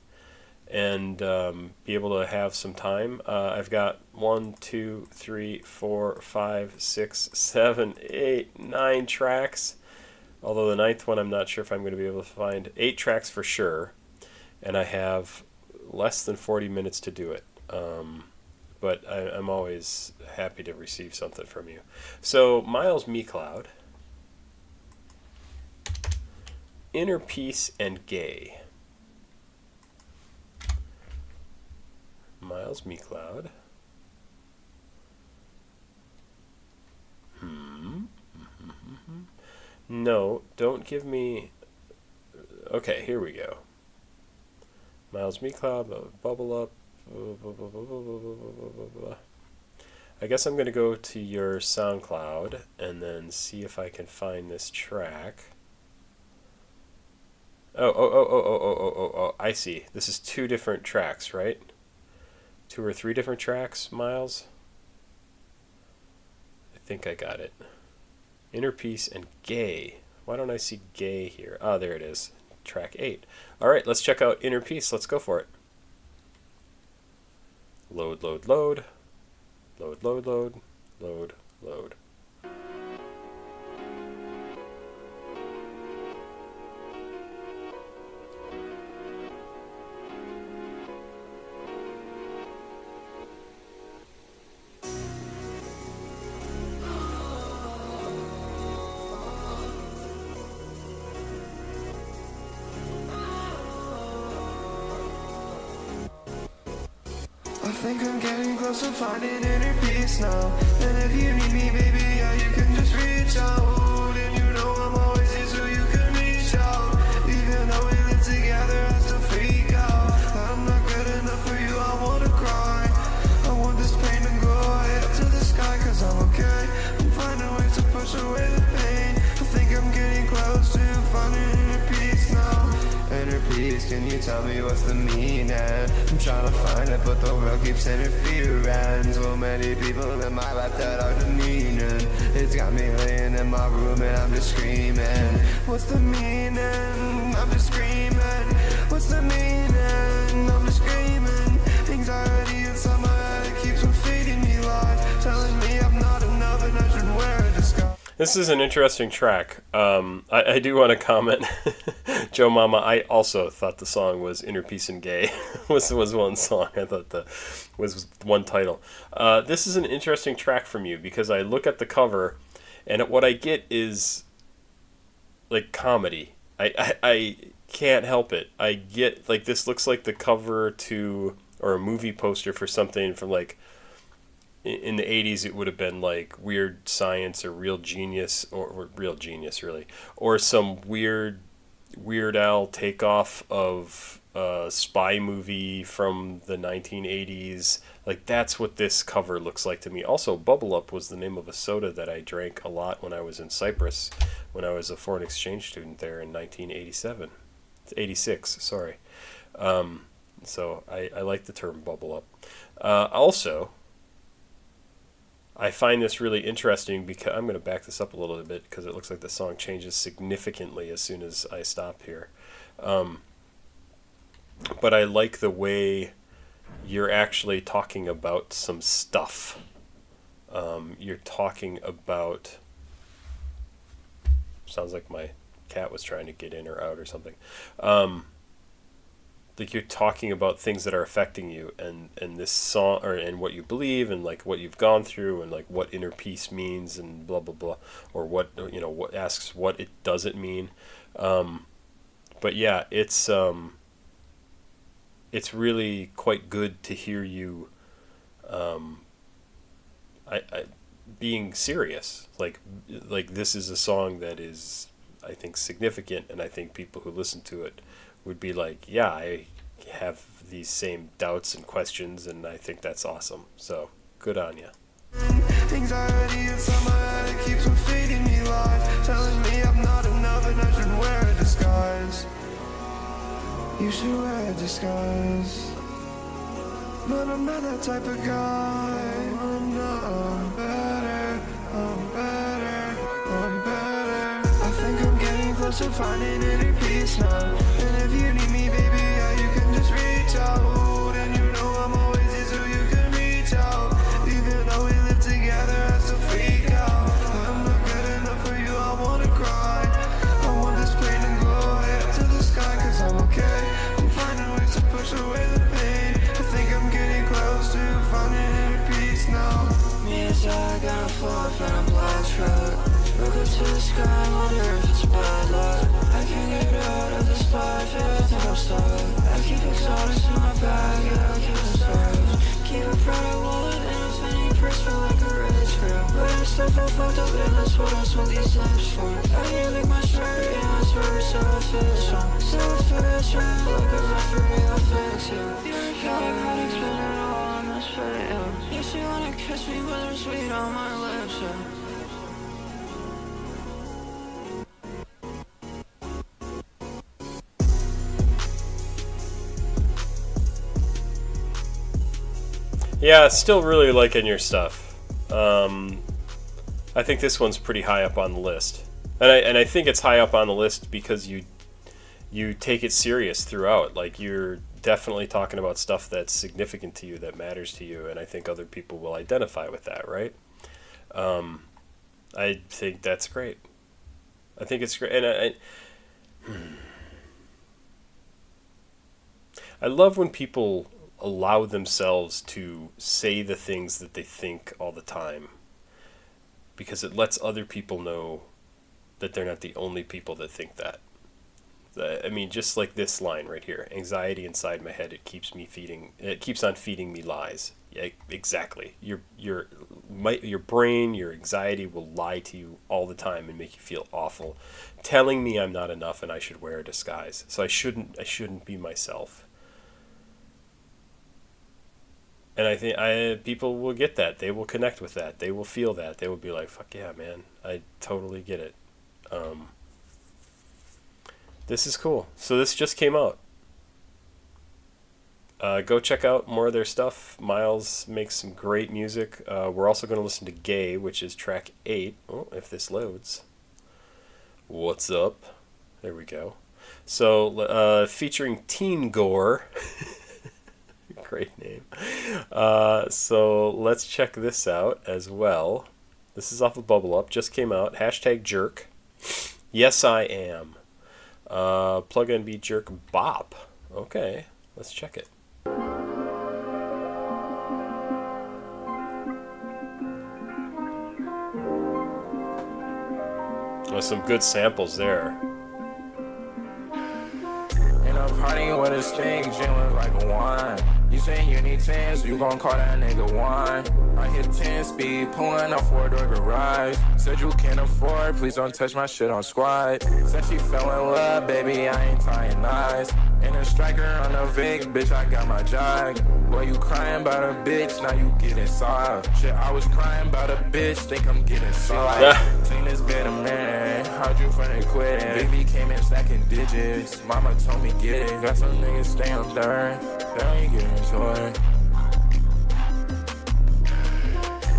and be able to have some time. I've got 1, 2, 3, 4, 5, 6, 7, 8, 9 tracks. Although the ninth one I'm not sure if I'm going to be able to find. 8 tracks for sure, and I have less than 40 minutes to do it. But I'm always happy to receive something from you. So, Miles MeCloud, Inner Peace and Gay. Miles MeCloud. No, don't give me... Okay, here we go. Miles MeCloud, Bubble Up. I guess I'm going to go to your SoundCloud and then see if I can find this track. Oh, I see. This is 2 different tracks, right? 2 or 3 different tracks, Miles? I think I got it. Inner Peace and Gay. Why don't I see Gay here? Ah, there it is. Track 8. Alright, let's check out Inner Peace. Let's go for it. Load. Load. I think I'm getting close to finding inner peace now. And if you need me, baby, yeah, you can just reach out. And you know I'm always here so you can reach out. Even though we live together, I still freak out. I'm not good enough for you, I wanna cry. I want this pain to go way up to the sky, cause I'm okay. I'm finding ways to push away the pain. I think I'm getting close to finding inner peace now. Inner peace, can you tell me what's the meaning? I'm trying to find it, but the world keeps interfering. So many people in my life that are demeaning. It's got me laying in my room and I'm just screaming. What's the meaning? I'm just screaming. What's the meaning? I'm just screaming. Anxiety inside my head, it keeps on feeding me lies, telling me I'm not enough and I should wear a disguise. This is an interesting track. I do want to comment, Joe Mama, I also thought the song was Inner Peace and Gay. was one song. I thought was one title. This is an interesting track from you because I look at the cover and what I get is like comedy. I can't help it. I get like this looks like the cover to or a movie poster for something from like in the 80s. It would have been like Weird Science or Real Genius or Real Genius really, or some Weird Al takeoff of a spy movie from the 1980s. Like that's what this cover looks like to me. Also, Bubble Up was the name of a soda that I drank a lot when I was in Cyprus, when I was a foreign exchange student there in 1987. 86, sorry. So I like the term Bubble Up. Also, I find this really interesting because I'm going to back this up a little bit because it looks like the song changes significantly as soon as I stop here. But I like the way you're actually talking about some stuff. You're talking about... Sounds like my cat was trying to get in or out or something. Like you're talking about things that are affecting you, and this song, or and what you believe, and like what you've gone through, and like what inner peace means, and blah blah blah, or what what asks what it doesn't mean. But yeah, it's really quite good to hear you, being serious. Like this is a song that is, I think, significant, and I think people who listen to it would be like, yeah, I have these same doubts and questions, and I think that's awesome. So, good on ya. Anxiety inside my head, it keeps on feeding me lies, telling me I'm not enough and I should wear a disguise. You should wear a disguise, but I'm not that type of guy. I'm better, I'm better, I'm better. I think I'm getting close to finding inner peace now. And if you need me, baby, yeah, you can just reach out. And you know I'm always here so you can reach out. Even though we live together, I still freak out. I'm not good enough for you, I wanna cry. I want this plane to go head up to the sky, cause I'm okay. I'm finding ways to push away the pain. I think I'm getting close to finding inner peace now. Me inside, gotta fall up in a black truck. Look up to the sky, wonder if it's bad luck. I can't get out of this life, yeah, I think I'm stuck. I keep exotics in my bag, yeah, I keep it stuffed. Keep a Prada wallet and a Fendi purse for like a red script. But I'm stuff I fucked up and that's what I smoke these lips for. I can't lick my shirt, yeah, I swear it's so official. So official, like a referee, I'll fix you. You're a cat, how to spend it all on this video. Yeah, she wanna kiss me, but there's sweet on my lips, yeah. Yeah, still really liking your stuff. I think this one's pretty high up on the list, and I think it's high up on the list because you take it serious throughout. Like you're definitely talking about stuff that's significant to you, that matters to you, and I think other people will identify with that, right? I think that's great. I think it's great, and I love when people allow themselves to say the things that they think all the time, because it lets other people know that they're not the only people that think that. I mean, just like this line right here: anxiety inside my head, it keeps on feeding me lies. Yeah, exactly. Your brain, your anxiety will lie to you all the time and make you feel awful, telling me I'm not enough and I should wear a disguise. So I shouldn't be myself. And I think people will get that. They will connect with that. They will feel that. They will be like, fuck yeah, man. I totally get it. This is cool. So this just came out. Go check out more of their stuff. Miles makes some great music. We're also going to listen to Gay, which is track 8. Oh, if this loads. What's up? There we go. So, featuring Teen Gore. Great name. So let's check this out as well. This is off of Bubble Up. Just came out. #jerk. Yes, I am. Plug and be jerk bop. Okay, let's check it. Oh, some good samples there. In a party with a stick, gin like a wine. You say you need 10, so you gon' call that nigga wine. I hit 10 speed, pulling up 4-door garage. Said you can't afford, please don't touch my shit on squad. Said she fell in love, baby, I ain't tying eyes. And a striker on a Vic, bitch, I got my jog. Boy, you crying about a bitch, now you getting soft. Shit, I was crying about a bitch, think I'm getting soft. Seen this better man, how'd you finna quit it? Baby came in stacking digits, mama told me get it. Got some niggas stay on third, they ain't getting to it.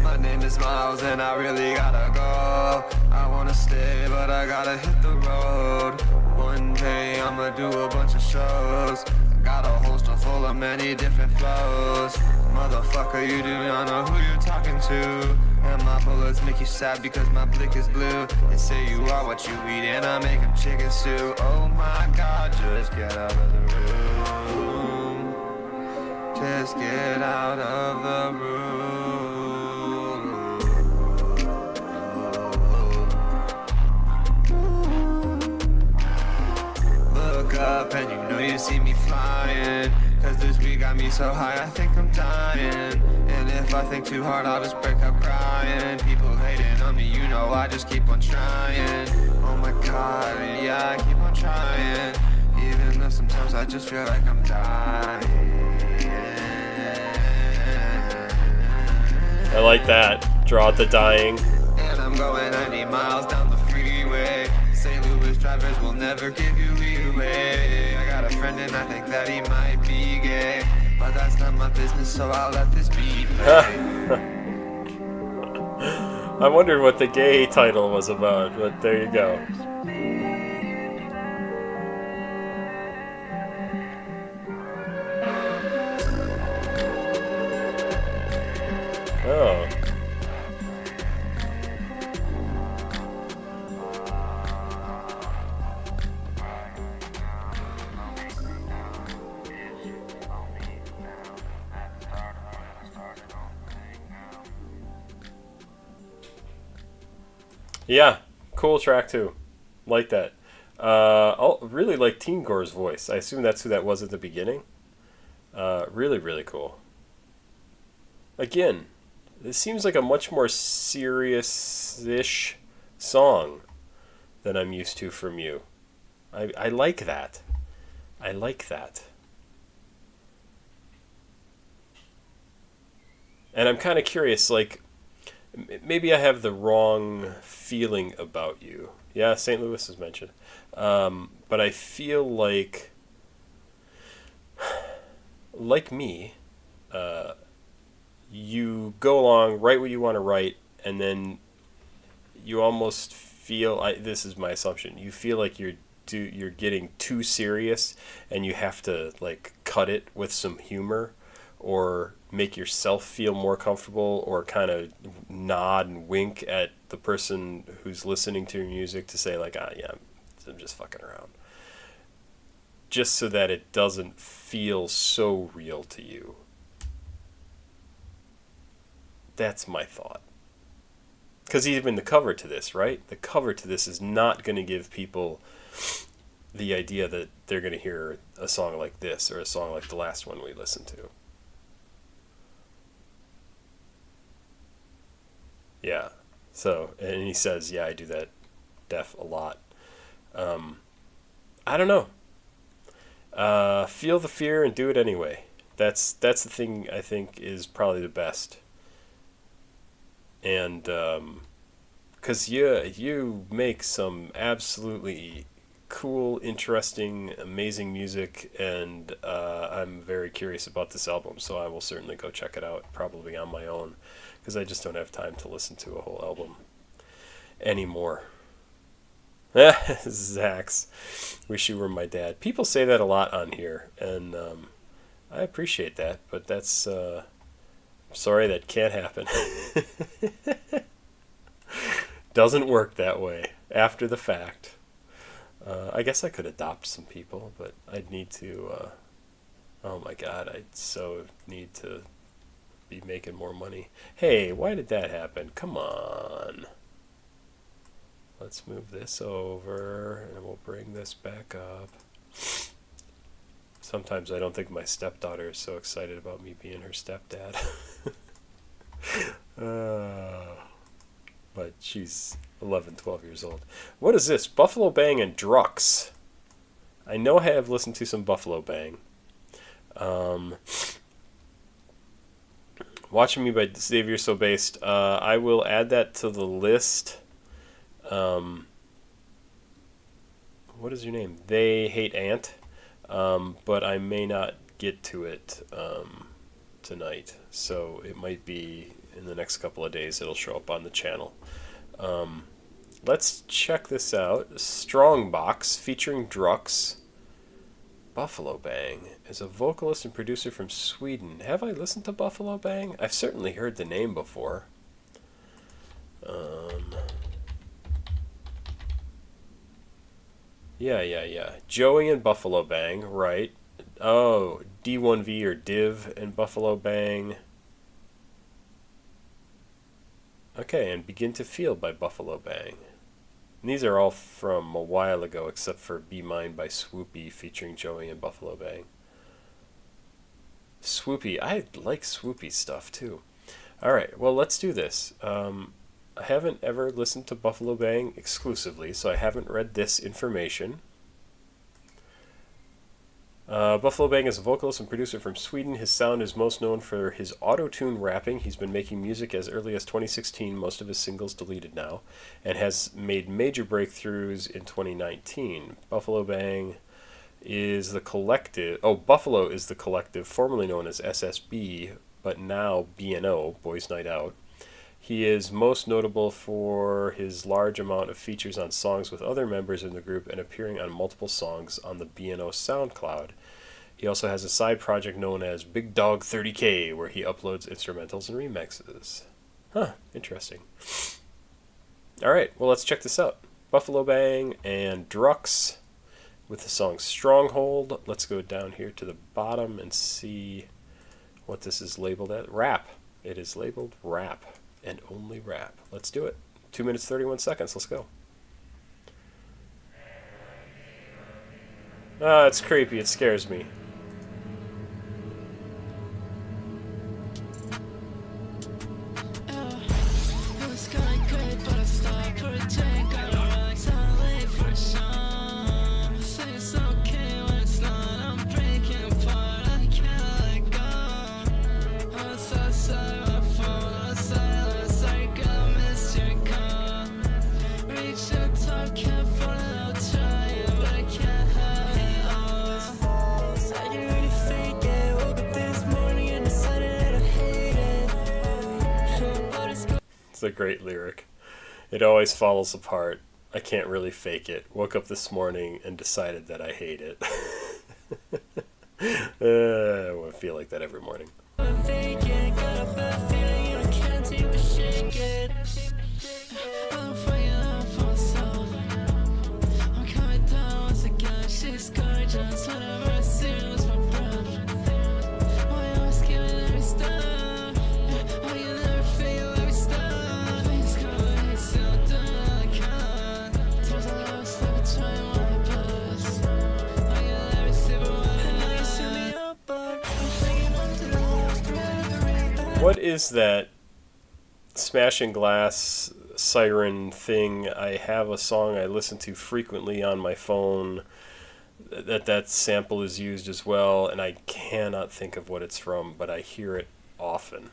My name is Miles and I really gotta go. I wanna stay, but I gotta hit the road. One day I'ma do a bunch of shows. Got a holster full of many different flows. Motherfucker, you do not know who you're talking to. And my bullets make you sad because my blick is blue. They say you are what you eat and I make them chicken stew. Oh my God, just get out of the room. Just get out of the room. Look up and you know you see me flying. Cause this week got me so high I think I'm dying. And if I think too hard I'll just break up crying. People hating on me, you know I just keep on trying. Oh my God, yeah, I keep on trying. Even though sometimes I just feel like I'm dying. I like that. Draw out the dying. And I'm going 90 miles down the freeway. St. Louis drivers will never give you leeway. I got a friend and I think that he might be gay. But that's not my business, so I'll let this be play. I wondered what the gay title was about, but there you go. Oh. Yeah, cool track too. Like that. I really like Teen Gore's voice. I assume that's who that was at the beginning. Really, really cool. Again, this seems like a much more serious-ish song than I'm used to from you. I like that. I like that. And I'm kind of curious, like, maybe I have the wrong feeling about you. Yeah, St. Louis is mentioned. But I feel like me, you go along, write what you want to write, and then you almost feel, this is my assumption, you feel like you're getting too serious and you have to like cut it with some humor or make yourself feel more comfortable or kind of nod and wink at the person who's listening to your music to say like, yeah, I'm just fucking around. Just so that it doesn't feel so real to you. That's my thought. Because even the cover to this, right? The cover to this is not going to give people the idea that they're going to hear a song like this or a song like the last one we listened to. Yeah. So, and he says, yeah, I do that def a lot. I don't know. Feel the fear and do it anyway. That's the thing I think is probably the best. And because you make some absolutely cool, interesting, amazing music, and I'm very curious about this album, so I will certainly go check it out, probably on my own, because I just don't have time to listen to a whole album anymore. Zax, wish you were my dad. People say that a lot on here, and I appreciate that, but that's sorry, that can't happen. Doesn't work that way after the fact. I guess I could adopt some people, but I'd need to oh my god, I'd so need to be making more money. Hey, why did that happen? Come on. Let's move this over and we'll bring this back up. Sometimes I don't think my stepdaughter is so excited about me being her stepdad. But she's 11, 12 years old. What is this? Buffalobang and Drux. I know I have listened to some Buffalobang. Watching Me by Xavier So Based. I will add that to the list. What is your name? They Hate Ant. But I may not get to it tonight. So it might be in the next couple of days it'll show up on the channel. Let's check this out. Strongbox featuring Drux. Buffalobang is a vocalist and producer from Sweden. Have I listened to Buffalobang? I've certainly heard the name before. Yeah. Joey and Buffalobang, right. Oh, D1V or Div and Buffalobang. Okay, and Begin to Feel by Buffalobang. And these are all from a while ago, except for Be Mine by Swoopy featuring Joey and Buffalobang. Swoopy, I like Swoopy stuff too. Alright, well let's do this. I haven't ever listened to Buffalobang exclusively, so I haven't read this information. Buffalobang is a vocalist and producer from Sweden. His sound is most known for his auto-tune rapping. He's been making music as early as 2016, most of his singles deleted now, and has made major breakthroughs in 2019. Buffalobang is the collective... Oh, Buffalo is the collective, formerly known as SSB, but now BNO, Boys Night Out. He is most notable for his large amount of features on songs with other members in the group and appearing on multiple songs on the BNO SoundCloud. He also has a side project known as Big Dog 30K, where he uploads instrumentals and remixes. Huh, interesting. Alright, well let's check this out. Buffalobang and Drux with the song Stronghold. Let's go down here to the bottom and see what this is labeled as. Rap. It is labeled rap. And only rap. Let's do it. 2 minutes 31 seconds. Let's go. Ah, it's creepy. It scares me. It's a great lyric. It always falls apart. I can't really fake it. Woke up this morning and decided that I hate it. I want to feel like that every morning. What is that smashing glass siren thing? I have a song I listen to frequently on my phone that sample is used as well, and I cannot think of what it's from, but I hear it often.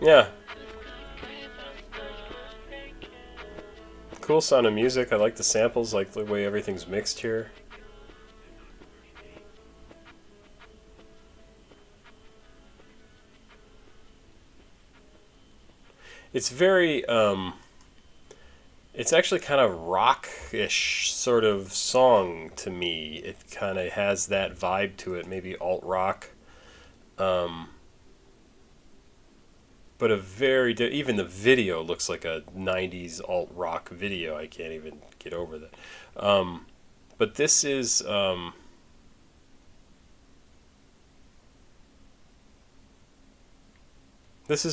Yeah. Cool sound of music. I like the samples, like the way everything's mixed here. It's very, it's actually kind of rock-ish sort of song to me. It kind of has that vibe to it, maybe alt-rock. but a very even the video looks like a 90s alt rock video. I can't even get over that. But this is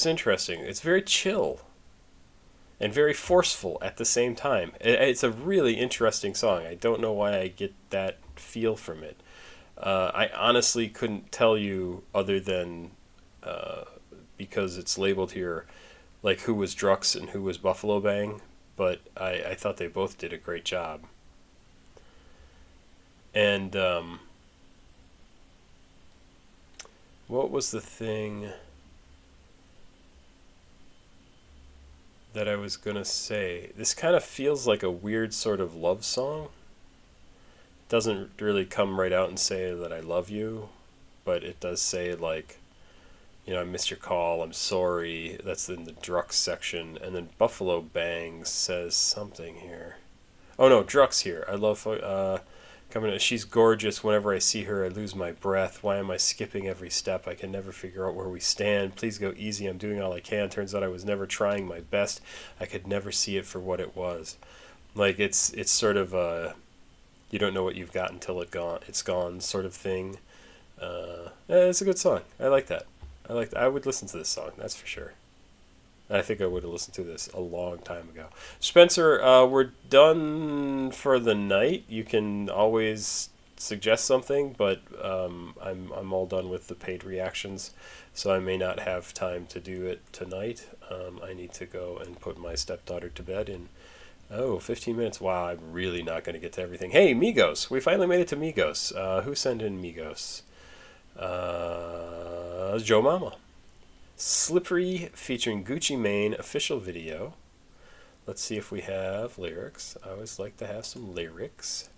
interesting. It's very chill and very forceful at the same time. It's a really interesting song. I don't know why I get that feel from it. I honestly couldn't tell you, other than because it's labeled here, like who was Drux and who was Buffalobang, but I thought they both did a great job. And what was the thing that I was gonna say? This kind of feels like a weird sort of love song. Doesn't really come right out and say that I love you, but it does say, like, you know, I missed your call, I'm sorry. That's in the Drux section. And then Buffalobang says something here. Oh no, Drux here. I love coming in. She's gorgeous. Whenever I see her, I lose my breath. Why am I skipping every step? I can never figure out where we stand. Please go easy. I'm doing all I can. Turns out I was never trying my best. I could never see it for what it was. Like, it's sort of a, you don't know what you've got until it's gone sort of thing. It's a good song. I like that. I would listen to this song, that's for sure. I think I would have listened to this a long time ago. Spencer, we're done for the night. You can always suggest something, but I'm all done with the paid reactions, so I may not have time to do it tonight. I need to go and put my stepdaughter to bed in 15 minutes. Wow, I'm really not going to get to everything. Hey, Migos! We finally made it to Migos. Who sent in Migos? Joe Mama. Slippery featuring Gucci Mane official video. Let's see if we have lyrics. I always like to have some lyrics.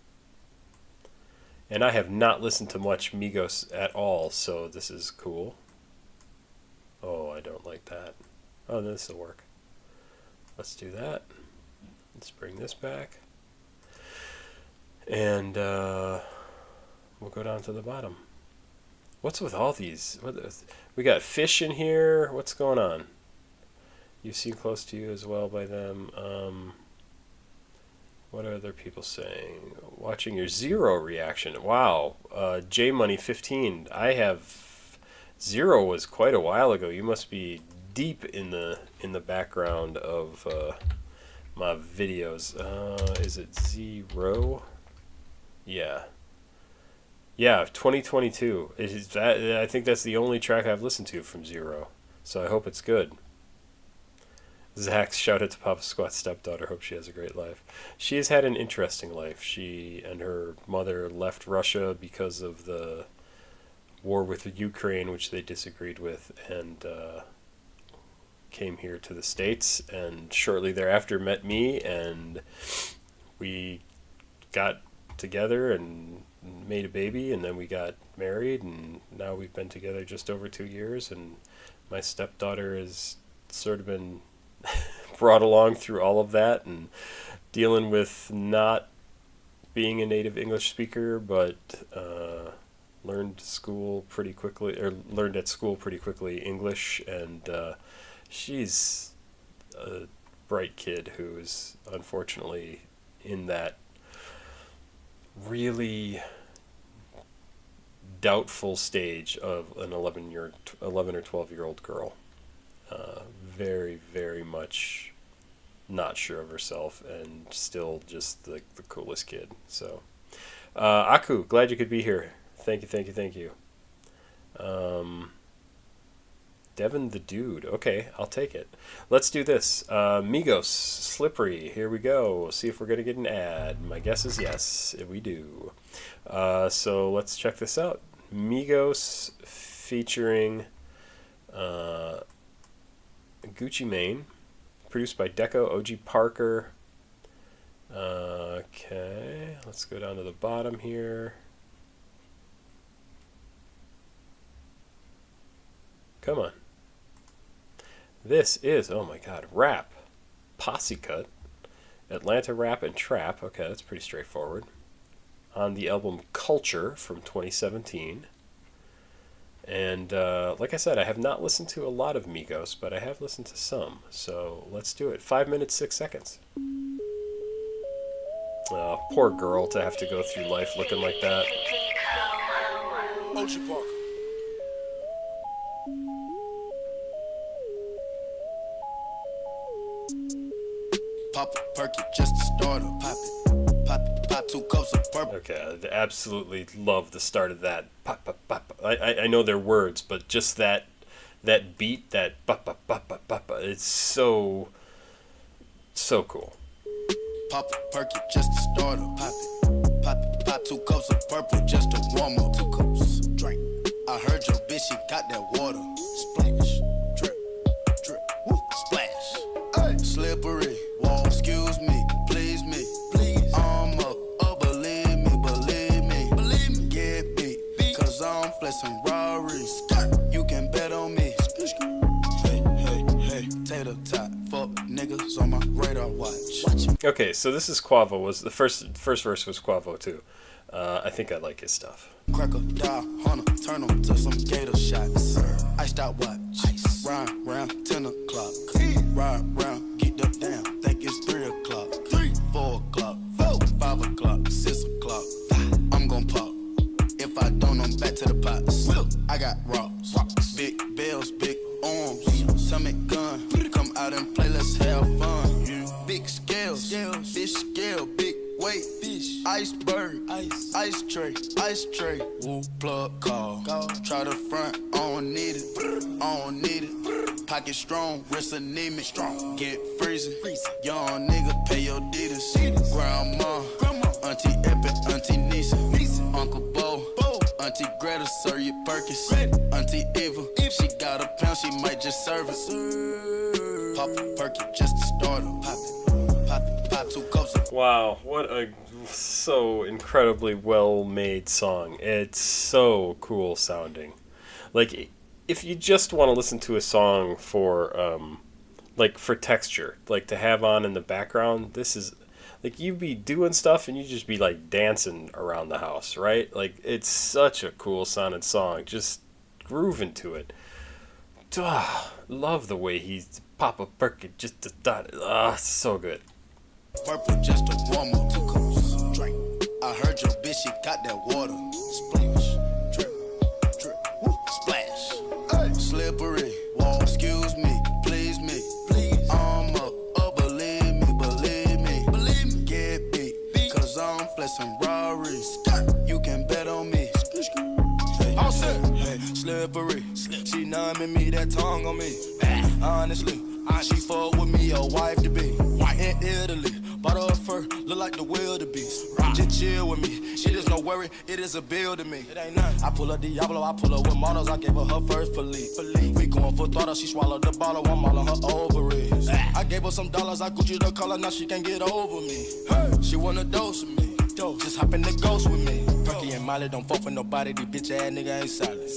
And I have not listened to much Migos at all, so this is cool. Oh, I don't like that. Oh, this will work. Let's do that. Let's bring this back. And we'll go down to the bottom. What's with all these? We got fish in here. What's going on? You seem close to you as well by them. What are other people saying? Watching your Zero reaction. Wow. JMoney15. I have Zero was quite a while ago. You must be deep in the background of my videos. Is it Zero? Yeah. Yeah, 2022. I think that's the only track I've listened to from Zero. So I hope it's good. Zach, shout out to Papa Squat's stepdaughter. Hope she has a great life. She has had an interesting life. She and her mother left Russia because of the war with Ukraine, which they disagreed with, and came here to the States, and shortly thereafter met me, and we got together and made a baby, and then we got married, and now we've been together just over 2 years, and my stepdaughter has sort of been brought along through all of that and dealing with not being a native English speaker, but learned at school pretty quickly English, and she's a bright kid who is unfortunately in that really doubtful stage of an 11 or 12-year-old girl. Very, very much not sure of herself, and still just the coolest kid. So, Aku, glad you could be here. Thank you. Devin the Dude. Okay, I'll take it. Let's do this. Migos, Slippery. Here we go. See if we're going to get an ad. My guess is yes, we do. So let's check this out. Migos featuring Gucci Mane. Produced by Deco, OG Parker. Okay, let's go down to the bottom here. Come on. This is, oh my god, rap. Posse Cut. Atlanta Rap and Trap. Okay, that's pretty straightforward. On the album Culture from 2017. And like I said, I have not listened to a lot of Migos, but I have listened to some. So let's do it. 5 minutes, 6 seconds. Poor girl to have to go through life looking like that. Ocean Park. Pop a perky just to start her. Pop it. Pop 2 cups of purple. Okay, I absolutely love the start of that. Pop, pop, pop. I know their words, but just that beat, that pop, pop, pop, pop, pop, it's so cool. Pop a perky just to start her. Pop it. Pop 2 cups of purple just to warm up. 2 cups. Drink. I heard your bitch, she got that water. Splash. Drip. Drip. Woo. Splash. Hey. Slippery. Whoa. Excuse me. Please me. Please. Up. Oh, believe me. Believe me. Get beat. Cause I'm flexing Rarries. You can bet on me. Hey. Tater tot. Fuck niggas on my radar watch. Okay, so this is Quavo. Was the first verse was Quavo too. I think I like his stuff. Cracker, die, hunter, turn them to some gator shots. Iced out watch. Ice. Ride round 10 o'clock. Ride round, get the down. Think it's 3 o'clock. 4 o'clock. 5 o'clock. 6 o'clock. I'm gon' pop. If I don't, I'm back to the pots. I got rocks. Big bells, big arms. Stomach gun. Come out and play, let's have fun. Big scales, fish scale, big weight, fish, iceberg, ice tray, woo, plug call. Try the front, I don't need it, Pocket strong, wrist anemic, strong, get freezing. Young nigga, pay your deeders. Grandma, Auntie Epic, Auntie Nisa, Uncle Bo, Auntie Greta, Sir your Perkins, Auntie Eva, if she got a pound, she might just serve it. Pop a perky just to start her. Pop 2 cups of. Wow, what a so incredibly well-made song. It's so cool sounding. Like, if you just want to listen to a song for, like, for texture, like, to have on in the background, this is, like, you'd be doing stuff and you'd just be, like, dancing around the house, right? Like, it's such a cool sounding song. Just grooving to it. Love the way he's pop a perky just to start it. So good. Purple just to warm up. 2 cups. Drink. I heard your bitch, she got that water. Splash. Drip. Drip. Woo. Splash. Hey. Slippery. Whoa. Excuse me. Please me. Please. Up. Oh, believe me. Believe me. Get beat. Cause I'm flexing Rarries. You can bet on me. Hey. All set. Hey. Slippery. She numbing me, that tongue on me. Honestly, she fuck with me, a wife to be. In Italy, bought her a fur, look like the wildebeest. Just chill with me, shit is no worry, it is a bill to me. It ain't nothing. I pull her Diablo, I pull her with models, I gave her first Philippe. We going for throttle, she swallowed the bottle, I'm all on her ovaries. I gave her some dollars, I Gucci the color, now she can't get over me. She wanna dose with me. Just hop in the ghost with me. Perky and Molly don't fuck for nobody. These bitch ass nigga ain't solid.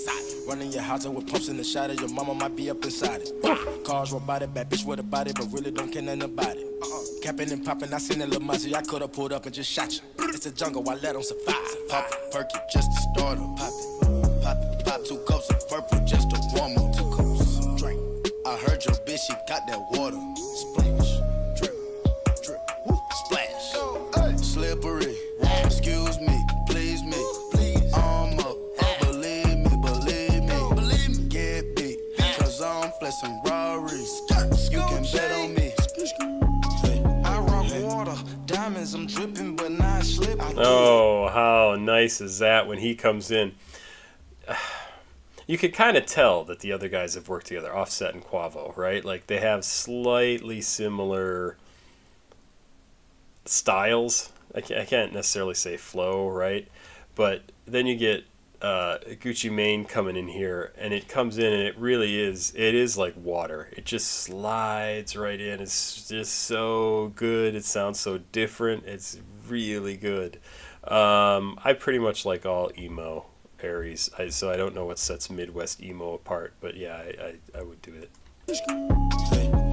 Running your house with pumps in the shadow. Your mama might be up inside it. Cars robotic, bad bitch with a body, but really don't care nothing about it. Capping and popping, I seen a little Mazzy. I could've pulled up and just shot you. It's a jungle, I let them survive. Pop a perky just to start her. Pop 2 cups of purple just to warm up. 2 cups. Drink. I heard your bitch, she got that water. Splash. Drip. Drip. Woo. Splash. Slippery. Excuse me, please me. Up, oh, believe me. Get beat, cause I'm flexing Rarries. You can bet on me. I rock water, diamonds, I'm dripping, but not slipping. Oh, how nice is that when he comes in? You could kind of tell that the other guys have worked together, Offset and Quavo, right? Like, they have slightly similar styles. I can't necessarily say flow, right? But then you get Gucci Mane coming in here, and it comes in, and it is like water. It just slides right in. It's just so good. It sounds so different. It's really good. I pretty much like all emo Aries, so I don't know what sets Midwest emo apart, but yeah, I would do it.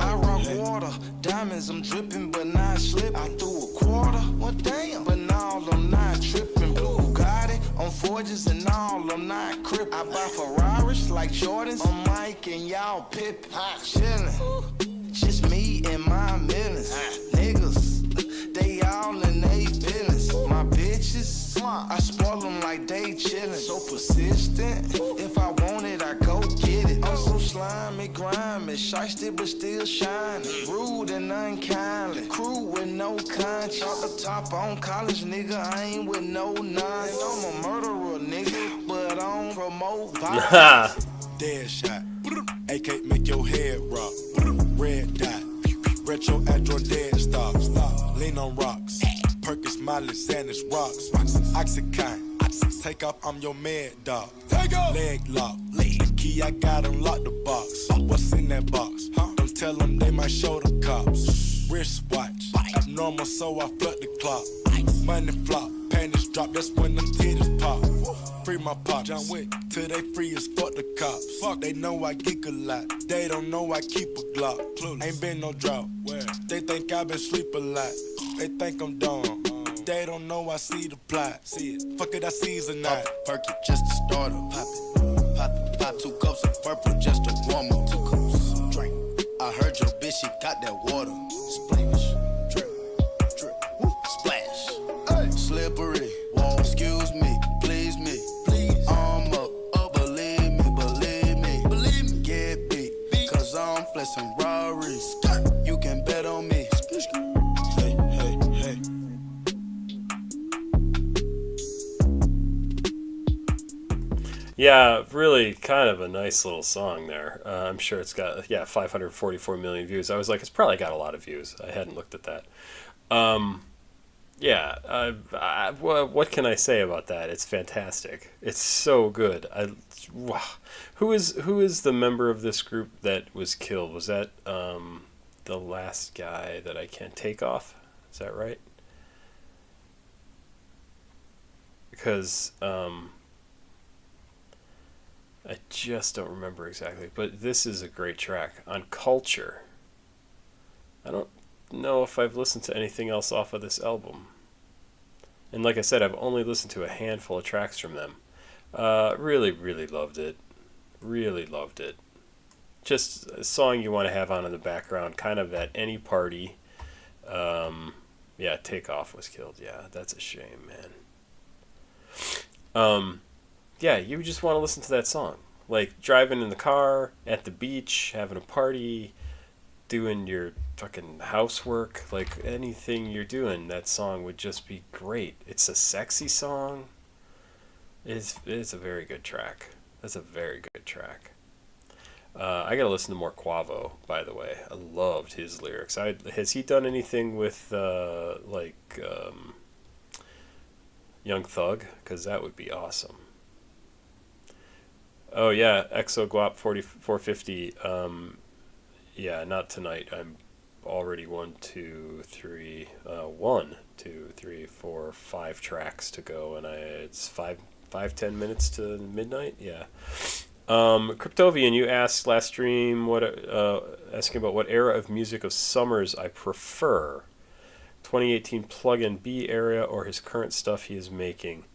I rock water, diamonds, I'm dripping, but not slipping. I threw a quarter, well damn, but now I'm not tripping. Blue got it on 40. gorgeous and all, I'm not crip. I buy Ferraris like Jordans. I'm Mike and y'all Pip. Chillin'. Just me and my millions. Niggas, they all in they feelings. My bitches, I spoil them like they chillin'. So persistent. If I want it, I go get it. I'm so slimy, grimy, shiesty but still shining. Rude and unkindly. Crew with no conscience. Off the top on college, nigga, I ain't with no nonsense. I'm a murderer, nigga, but I don't promote violence. Dead shot. AK make your head rock. Red dot. Retro Android dead stock. Lean on rocks. Perkins, Miley, Xanax, rocks. Oxycontin. Take off, I'm your mad dog. Take off. Leg lock. The key I got, unlock the box. What's in that box? Don't tell them they might show the cops. Wristwatch. Abnormal, so I flood the clock. Money flop. Panties drop, that's when them titties pop. Free my pops, John Wick, till they free as fuck the cops. Fuck, they know I geek a lot. They don't know I keep a Glock. Ain't been no drought. Where? They think I been sleep a lot. They think I'm dumb. They don't know I see the plot. See it. Fuck it, I season that. Perk it just to start up. Pop it. Pop 2 cups of purple just to warm up. 2 cups. Drink. I heard your bitch, she got that water. Splash. Drip. Drip. Woo. Splash. Hey. Slippery. Whoa. Excuse me. Please me. Please. Arm up. Believe me. Believe me. Believe me. Get beat. Cause I'm flexing Rari's. You can bet on me. Hey, hey, hey. Yeah, really kind of a nice little song there. I'm sure it's got, 544 million views. I was like, it's probably got a lot of views. I hadn't looked at that. What can I say about that? It's fantastic. It's so good. Wow. Who is the member of this group that was killed? Was that the last guy that I can't take off? Is that right? Because I just don't remember exactly, but this is a great track on Culture. I don't know if I've listened to anything else off of this album. And like I said, I've only listened to a handful of tracks from them. Really, really loved it. Really loved it. Just a song you want to have on in the background, kind of at any party. Takeoff was killed. Yeah, that's a shame, man. You just want to listen to that song. Like driving in the car, at the beach, having a party, doing your fucking housework, like anything you're doing, that song would just be great. It's a sexy song. It's a very good track. That's a very good track. I gotta listen to more Quavo, by the way. I loved his lyrics. Has he done anything with Young Thug? Because that would be awesome. Oh yeah, ExoGuap 4450. Not tonight. I'm already 1, 2, 3, 5 tracks to go, and it's 5-10 minutes to midnight. Yeah. Cryptovian, you asked last stream asking about what era of music of Summers I prefer. 2018 Plug-in B era or his current stuff he is making.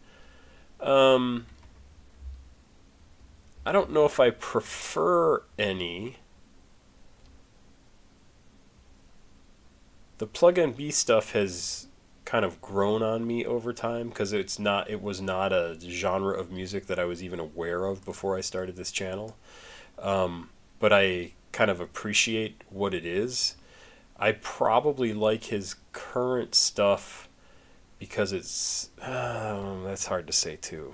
I don't know if I prefer any. The Plug-in B stuff has kind of grown on me over time because it was not a genre of music that I was even aware of before I started this channel. But I kind of appreciate what it is. I probably like his current stuff because it's that's hard to say too.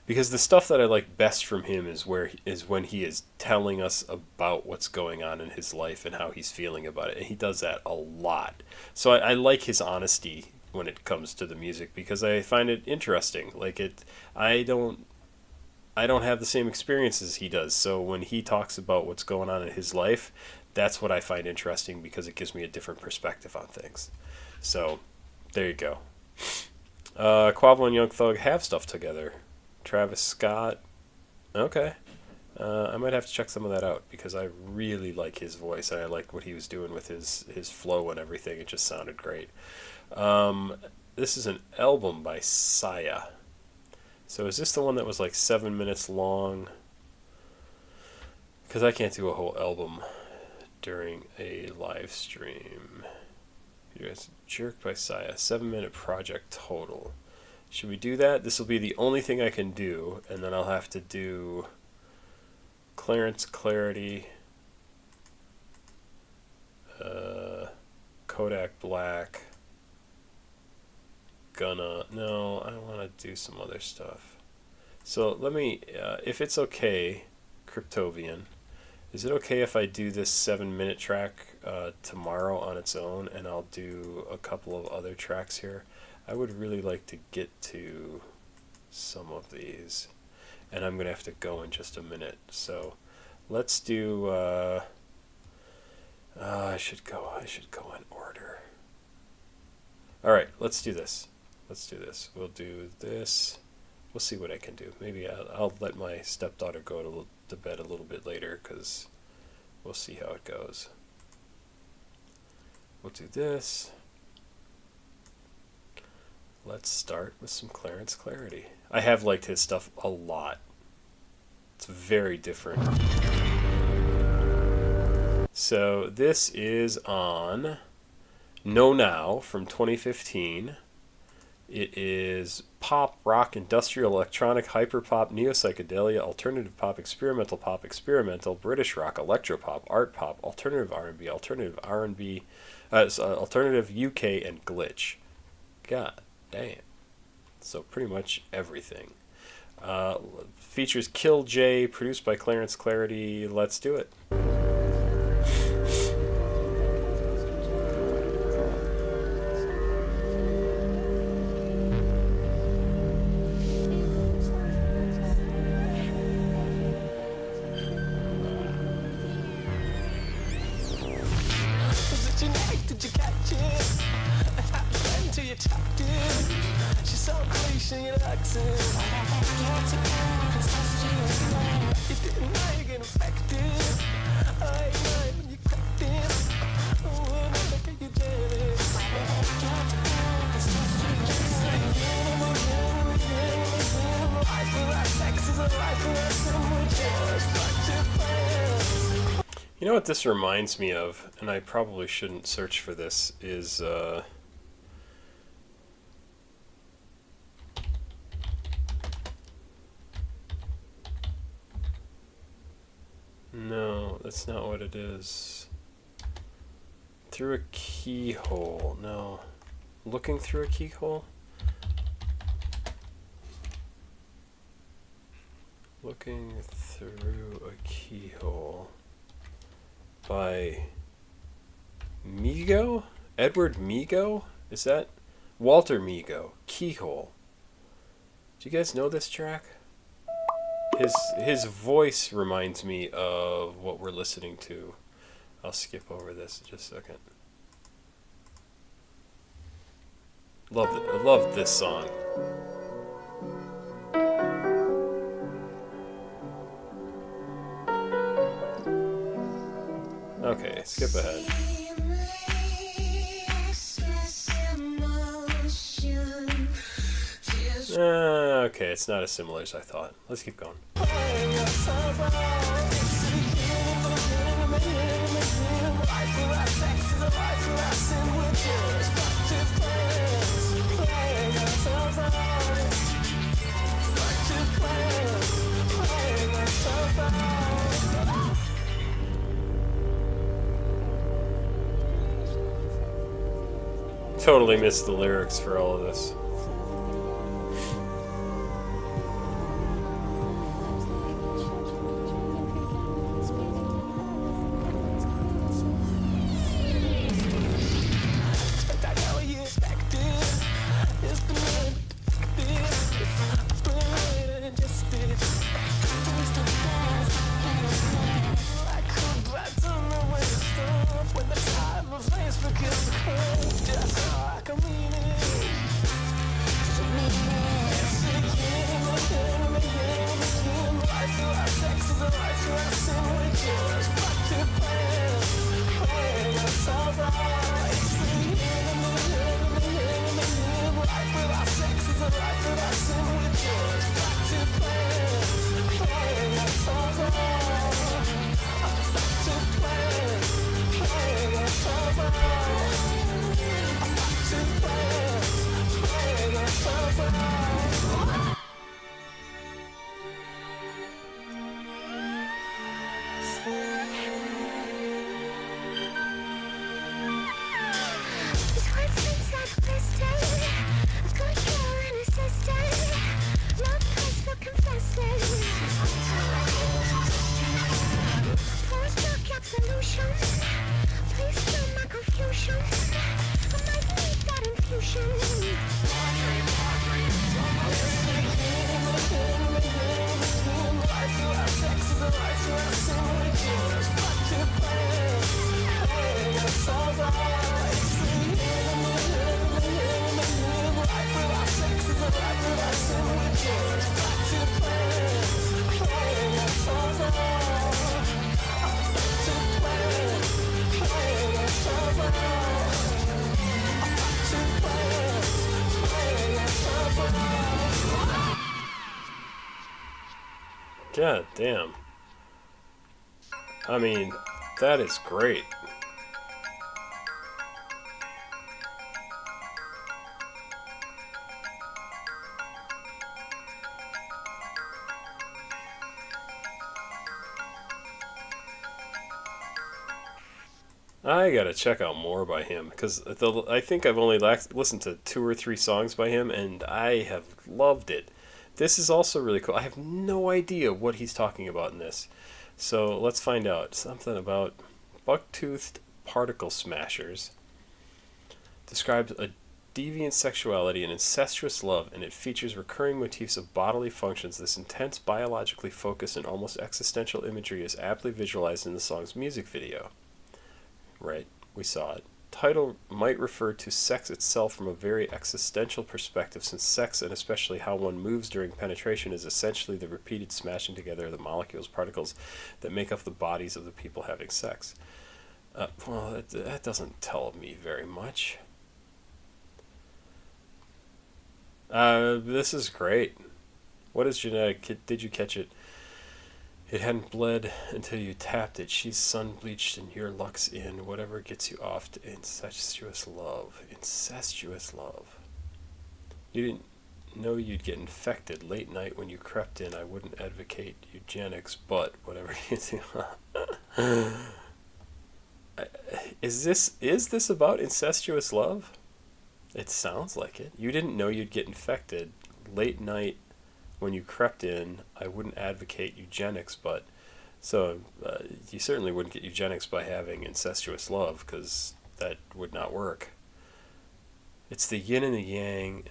Because the stuff that I like best from him is when he is telling us about what's going on in his life and how he's feeling about it. And he does that a lot. So I like his honesty when it comes to the music because I find it interesting. I don't have the same experiences he does. So when he talks about what's going on in his life, that's what I find interesting because it gives me a different perspective on things. So there you go. Quavo and Young Thug have stuff together. Travis Scott. Okay. I might have to check some of that out because I really like his voice and I like what he was doing with his flow and everything. It just sounded great. this is an album by Aceii. So is this the one that was like 7 minutes long? Because I can't do a whole album during a live stream. Here's Jerk by Aceii, 7-minute project total. Should we do that? This will be the only thing I can do, and then I'll have to do Clarence, Clarity, Kodak Black, Gunna. No, I want to do some other stuff. So let me, if it's okay, Cryptovian, is it okay if I do this 7-minute track tomorrow on its own, and I'll do a couple of other tracks here? I would really like to get to some of these, and I'm going to have to go in just a minute. So let's do, I should go in order. All right, let's do this. We'll do this. We'll see what I can do. Maybe I'll let my stepdaughter go to bed a little bit later, because we'll see how it goes. We'll do this. Let's start with some Clarence Clarity. I have liked his stuff a lot. It's very different. So this is on No Now from 2015. It is pop, rock, industrial, electronic, hyperpop, neo-psychedelia, alternative pop, experimental, British rock, electropop, art pop, alternative R&B, alternative UK, and glitch. God damn. So pretty much everything. Features Kill J, produced by Clarence Clarity. Let's do it. You know what this reminds me of, and I probably shouldn't search for this, is no, that's not what it is. Through a keyhole. No. Looking through a keyhole? Looking through a keyhole. By Migo? Edward Migo? Is that Walter Migo? Keyhole. Do you guys know this track? His voice reminds me of what we're listening to. I'll skip over this in just a second. I love this song. Okay, skip ahead. Okay, it's not as similar as I thought. Let's keep going. Totally missed the lyrics for all of this. God damn. I mean, that is great. I gotta check out more by him because I think I've only listened to 2 or 3 songs by him and I have loved it. This is also really cool. I have no idea what he's talking about in this. So let's find out. Something about Bucktoothed particle smashers. Describes a deviant sexuality and incestuous love, and it features recurring motifs of bodily functions. This intense, biologically focused, and almost existential imagery is aptly visualized in the song's music video. Right, we saw it. Title might refer to sex itself from a very existential perspective, since sex, and especially how one moves during penetration, is essentially the repeated smashing together of the molecules, particles that make up the bodies of the people having sex. Well, that doesn't tell me very much. This is great. What is genetic? Did you catch it? It hadn't bled until you tapped it. She's sun-bleached and your luck's in. Whatever gets you off to incestuous love. Incestuous love. You didn't know you'd get infected late night when you crept in. I wouldn't advocate eugenics, but whatever gets you off. Is this about incestuous love? It sounds like it. You didn't know you'd get infected late night when you crept in. I wouldn't advocate eugenics, but so you certainly wouldn't get eugenics by having incestuous love, because that would not work. It's the yin and the yang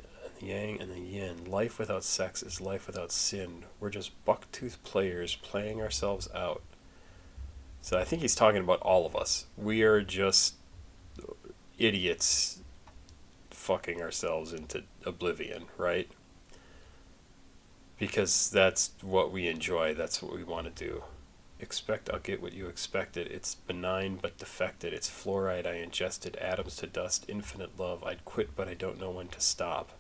and the yin. Life without sex is life without sin. We're just buck-toothed players playing ourselves out. So I think he's talking about all of us. We are just idiots fucking ourselves into oblivion, right? Because that's what we enjoy. That's what we want to do. Expect I'll get what you expected. It's benign but defected. It's fluoride I ingested. Atoms to dust. Infinite love. I'd quit but I don't know when to stop.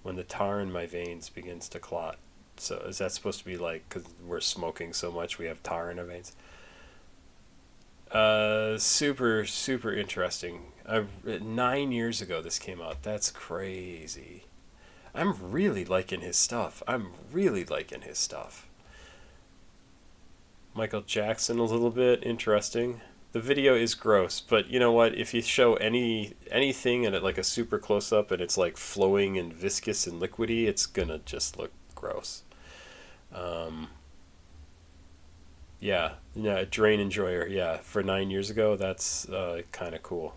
When the tar in my veins begins to clot. So is that supposed to be like because we're smoking so much we have tar in our veins? Super, super interesting. 9 years ago this came out. That's crazy. I'm really liking his stuff. Michael Jackson a little bit. Interesting. The video is gross, but you know what? If you show anything and it like a super close-up and it's like flowing and viscous and liquidy, it's gonna just look gross. Yeah, Drain Enjoyer. Yeah, for 9 years ago, that's kind of cool.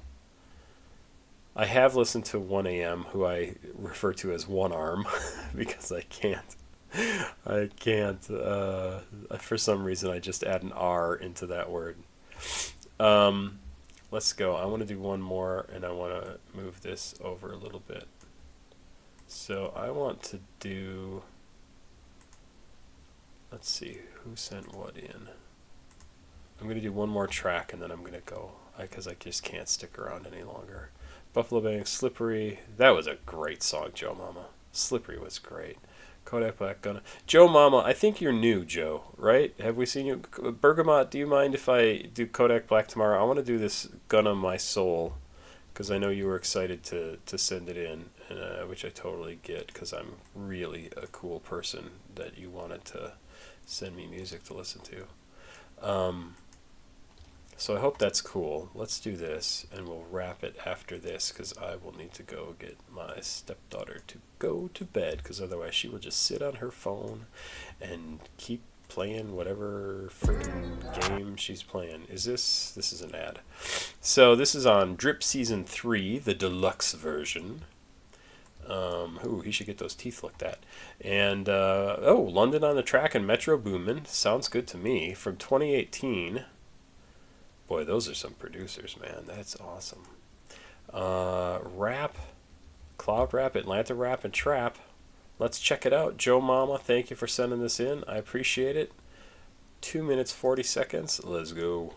I have listened to 1AM, who I refer to as One Arm, because I can't. For some reason, I just add an R into that word. Let's go. I want to do one more, and I want to move this over a little bit. So I want to do... Let's see, who sent what in? I'm going to do one more track, and then I'm going to go, because I just can't stick around any longer. Buffalobang, Slippery. That was a great song, Joe Mama. Slippery was great. Kodak Black, Gunna. Joe Mama, I think you're new, Joe, right? Have we seen you? Bergamot, do you mind if I do Kodak Black tomorrow? I want to do this Gunna My Soul, because I know you were excited to send it in, which I totally get, because I'm really a cool person that you wanted to send me music to listen to. So I hope that's cool. Let's do this, and we'll wrap it after this, because I will need to go get my stepdaughter to go to bed, because otherwise she will just sit on her phone and keep playing whatever freaking game she's playing. Is this is an ad. So this is on Drip Season 3, the deluxe version. Ooh, he should get those teeth looked at. And, oh, London on the Track and Metro Boomin. Sounds good to me. From 2018. Boy, those are some producers, man. That's awesome. Rap, Cloud Rap, Atlanta Rap, and Trap. Let's check it out. Joe Mama, thank you for sending this in. I appreciate it. 2 minutes, 40 seconds. Let's go.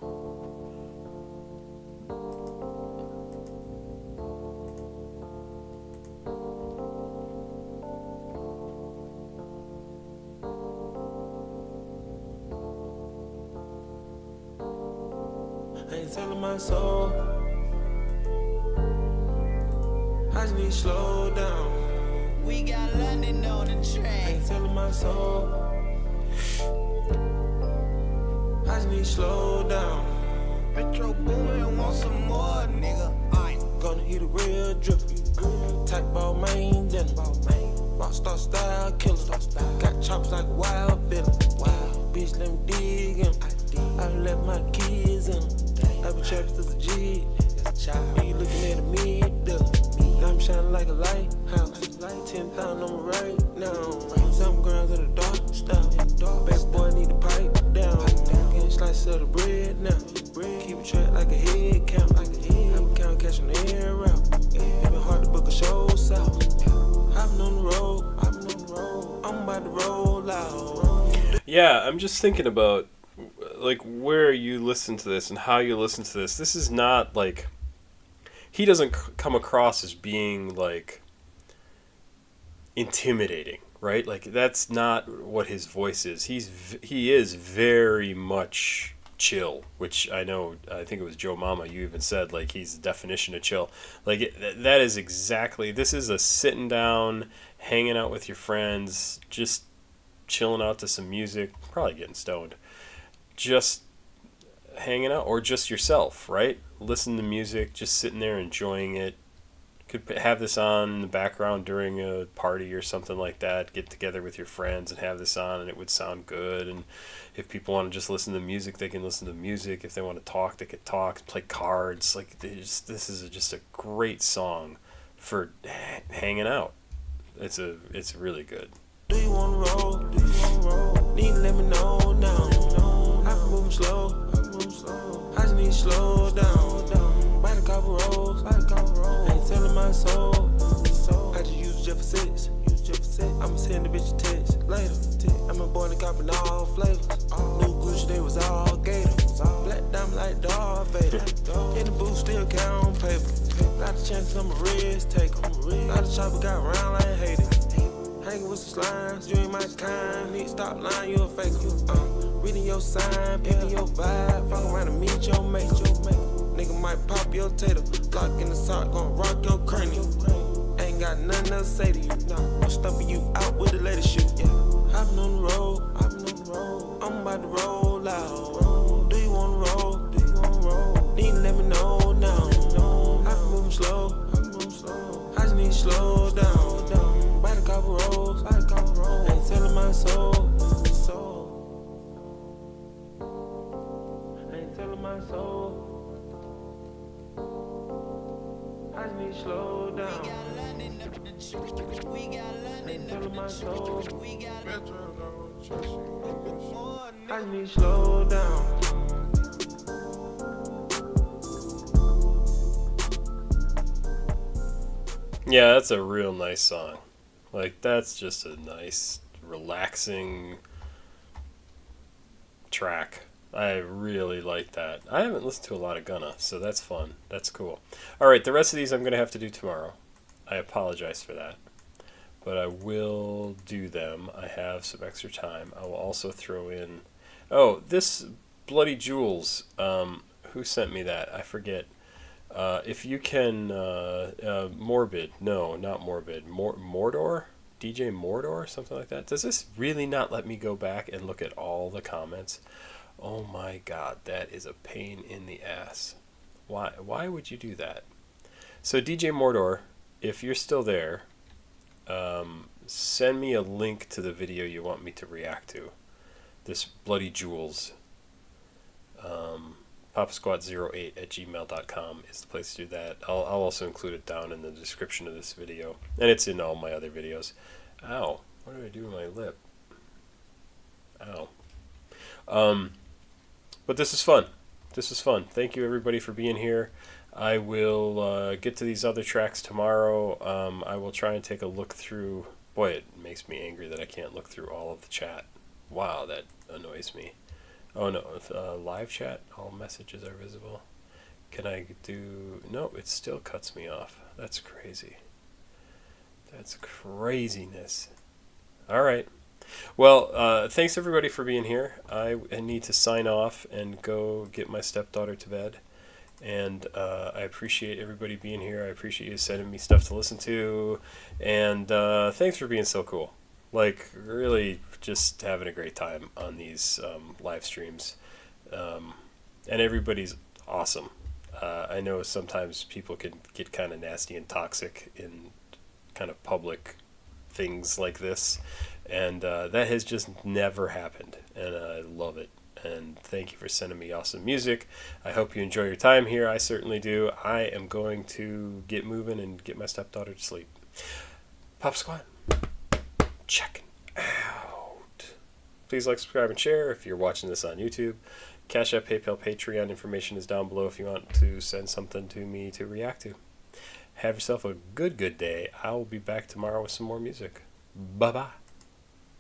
I ain't telling my soul. I just need to slow down. We got London on the I track. ain't telling my soul. I just need to slow down. Metro Boomin want some more, nigga. Gonna hit a real drip. Type ball main dinner. Rockstar style killer. Got chops like wild villain. Bitch, let me dig in. I left my kids in. I been trapped as a G. Me looking at a middle. Now I'm shining like a lighthouse. 10,000 on me right now. 7 grams in the dark style. Baby boy need to pipe down. Getting slice of the bread now. Keep it track like a head count. I been counting cash on the air route. It been hard to book a show south. I've been on the road. I'm about to roll out. Yeah, I'm just thinking about like where you listen to this and how you listen to this. This is not like, he doesn't come across as being like intimidating, right? Like that's not what his voice is. He is very much chill, which I think it was Joe Mama, you even said like he's the definition of chill. Like that is exactly, this is a sitting down, hanging out with your friends, just chilling out to some music, probably getting stoned, just hanging out, or just yourself, right? Listen to music, just sitting there enjoying it. Could have this on in the background during a party or something like that. Get together with your friends and have this on, and it would sound good. And if people want to just listen to music, they can listen to music. If they want to talk, they could talk, play cards. Like this is just a great song for hanging out. It's really good. Do you wanna roll? Need to let me know now. I can move slow. I just need to slow down. Bite a couple rolls. Ain't telling my soul. I just use Jeff for 6. I'ma send the bitch a text later. I'm a boy that copping all flavors. New Gucci, they was all gator. Black diamond like Darth Vader. In the booth, still count paper. Lot of chances I'm a risk taker. Lot of chopper got round like hated. Hanging with some slimes, you ain't my kind. Need to stop lying, you a faker. Reading your sign, picking your vibe. Fuck around and meet your mate. Nigga might pop your tater. Lock in the sock, gon' rock your cranium. Ain't got nothing else to say to you. I'm stumping you out with the latest shit. I've been on the road. I'm about to roll out. Do you wanna roll? Need to let me know now. I've been moving slow. I just need to slow down. Bite a couple rolls. Ain't telling my soul. Ain't telling my soul. I just need to slow down. Ain't telling my soul. I just need to slow down. Yeah, that's a real nice song. Like, that's just a nice, relaxing track. I really like that. I haven't listened to a lot of Gunna, so that's fun. That's cool. Alright, the rest of these I'm going to have to do tomorrow. I apologize for that. But I will do them. I have some extra time. I will also throw in... Oh, this Bloody Jewels. Who sent me that? I forget. If you can, Morbid, no, not Morbid, Mordor? DJ Mordor? Something like that. Does this really not let me go back and look at all the comments? Oh my god, that is a pain in the ass. Why would you do that? So DJ Mordor, if you're still there, send me a link to the video you want me to react to. this bloody jewels. papasquatjon8@gmail.com is the place to do that. I'll also include it down in the description of this video, and it's in all my other videos. Ow, what did I do to my lip? Ow. But this is fun. This is fun. Thank you everybody for being here. I will get to these other tracks tomorrow. I will try and take a look through. Boy, it makes me angry that I can't look through all of the chat. Wow, that annoys me. Oh no, live chat, all messages are visible. Can I do... No, it still cuts me off. That's crazy. That's craziness. Alright. Well, thanks everybody for being here. I need to sign off and go get my stepdaughter to bed. And I appreciate everybody being here. I appreciate you sending me stuff to listen to. And thanks for being so cool. Like, really just having a great time on these live streams. And everybody's awesome. I know sometimes people can get kind of nasty and toxic in kind of public things like this. And that has just never happened. And I love it. And thank you for sending me awesome music. I hope you enjoy your time here. I certainly do. I am going to get moving and get my stepdaughter to sleep. Pop Squad, checking out. Please like, subscribe, and share if you're watching this on YouTube. CashApp, PayPal, Patreon information is down below if you want to send something to me to react to. Have yourself a good day. I will be back tomorrow with some more music. Bye-bye.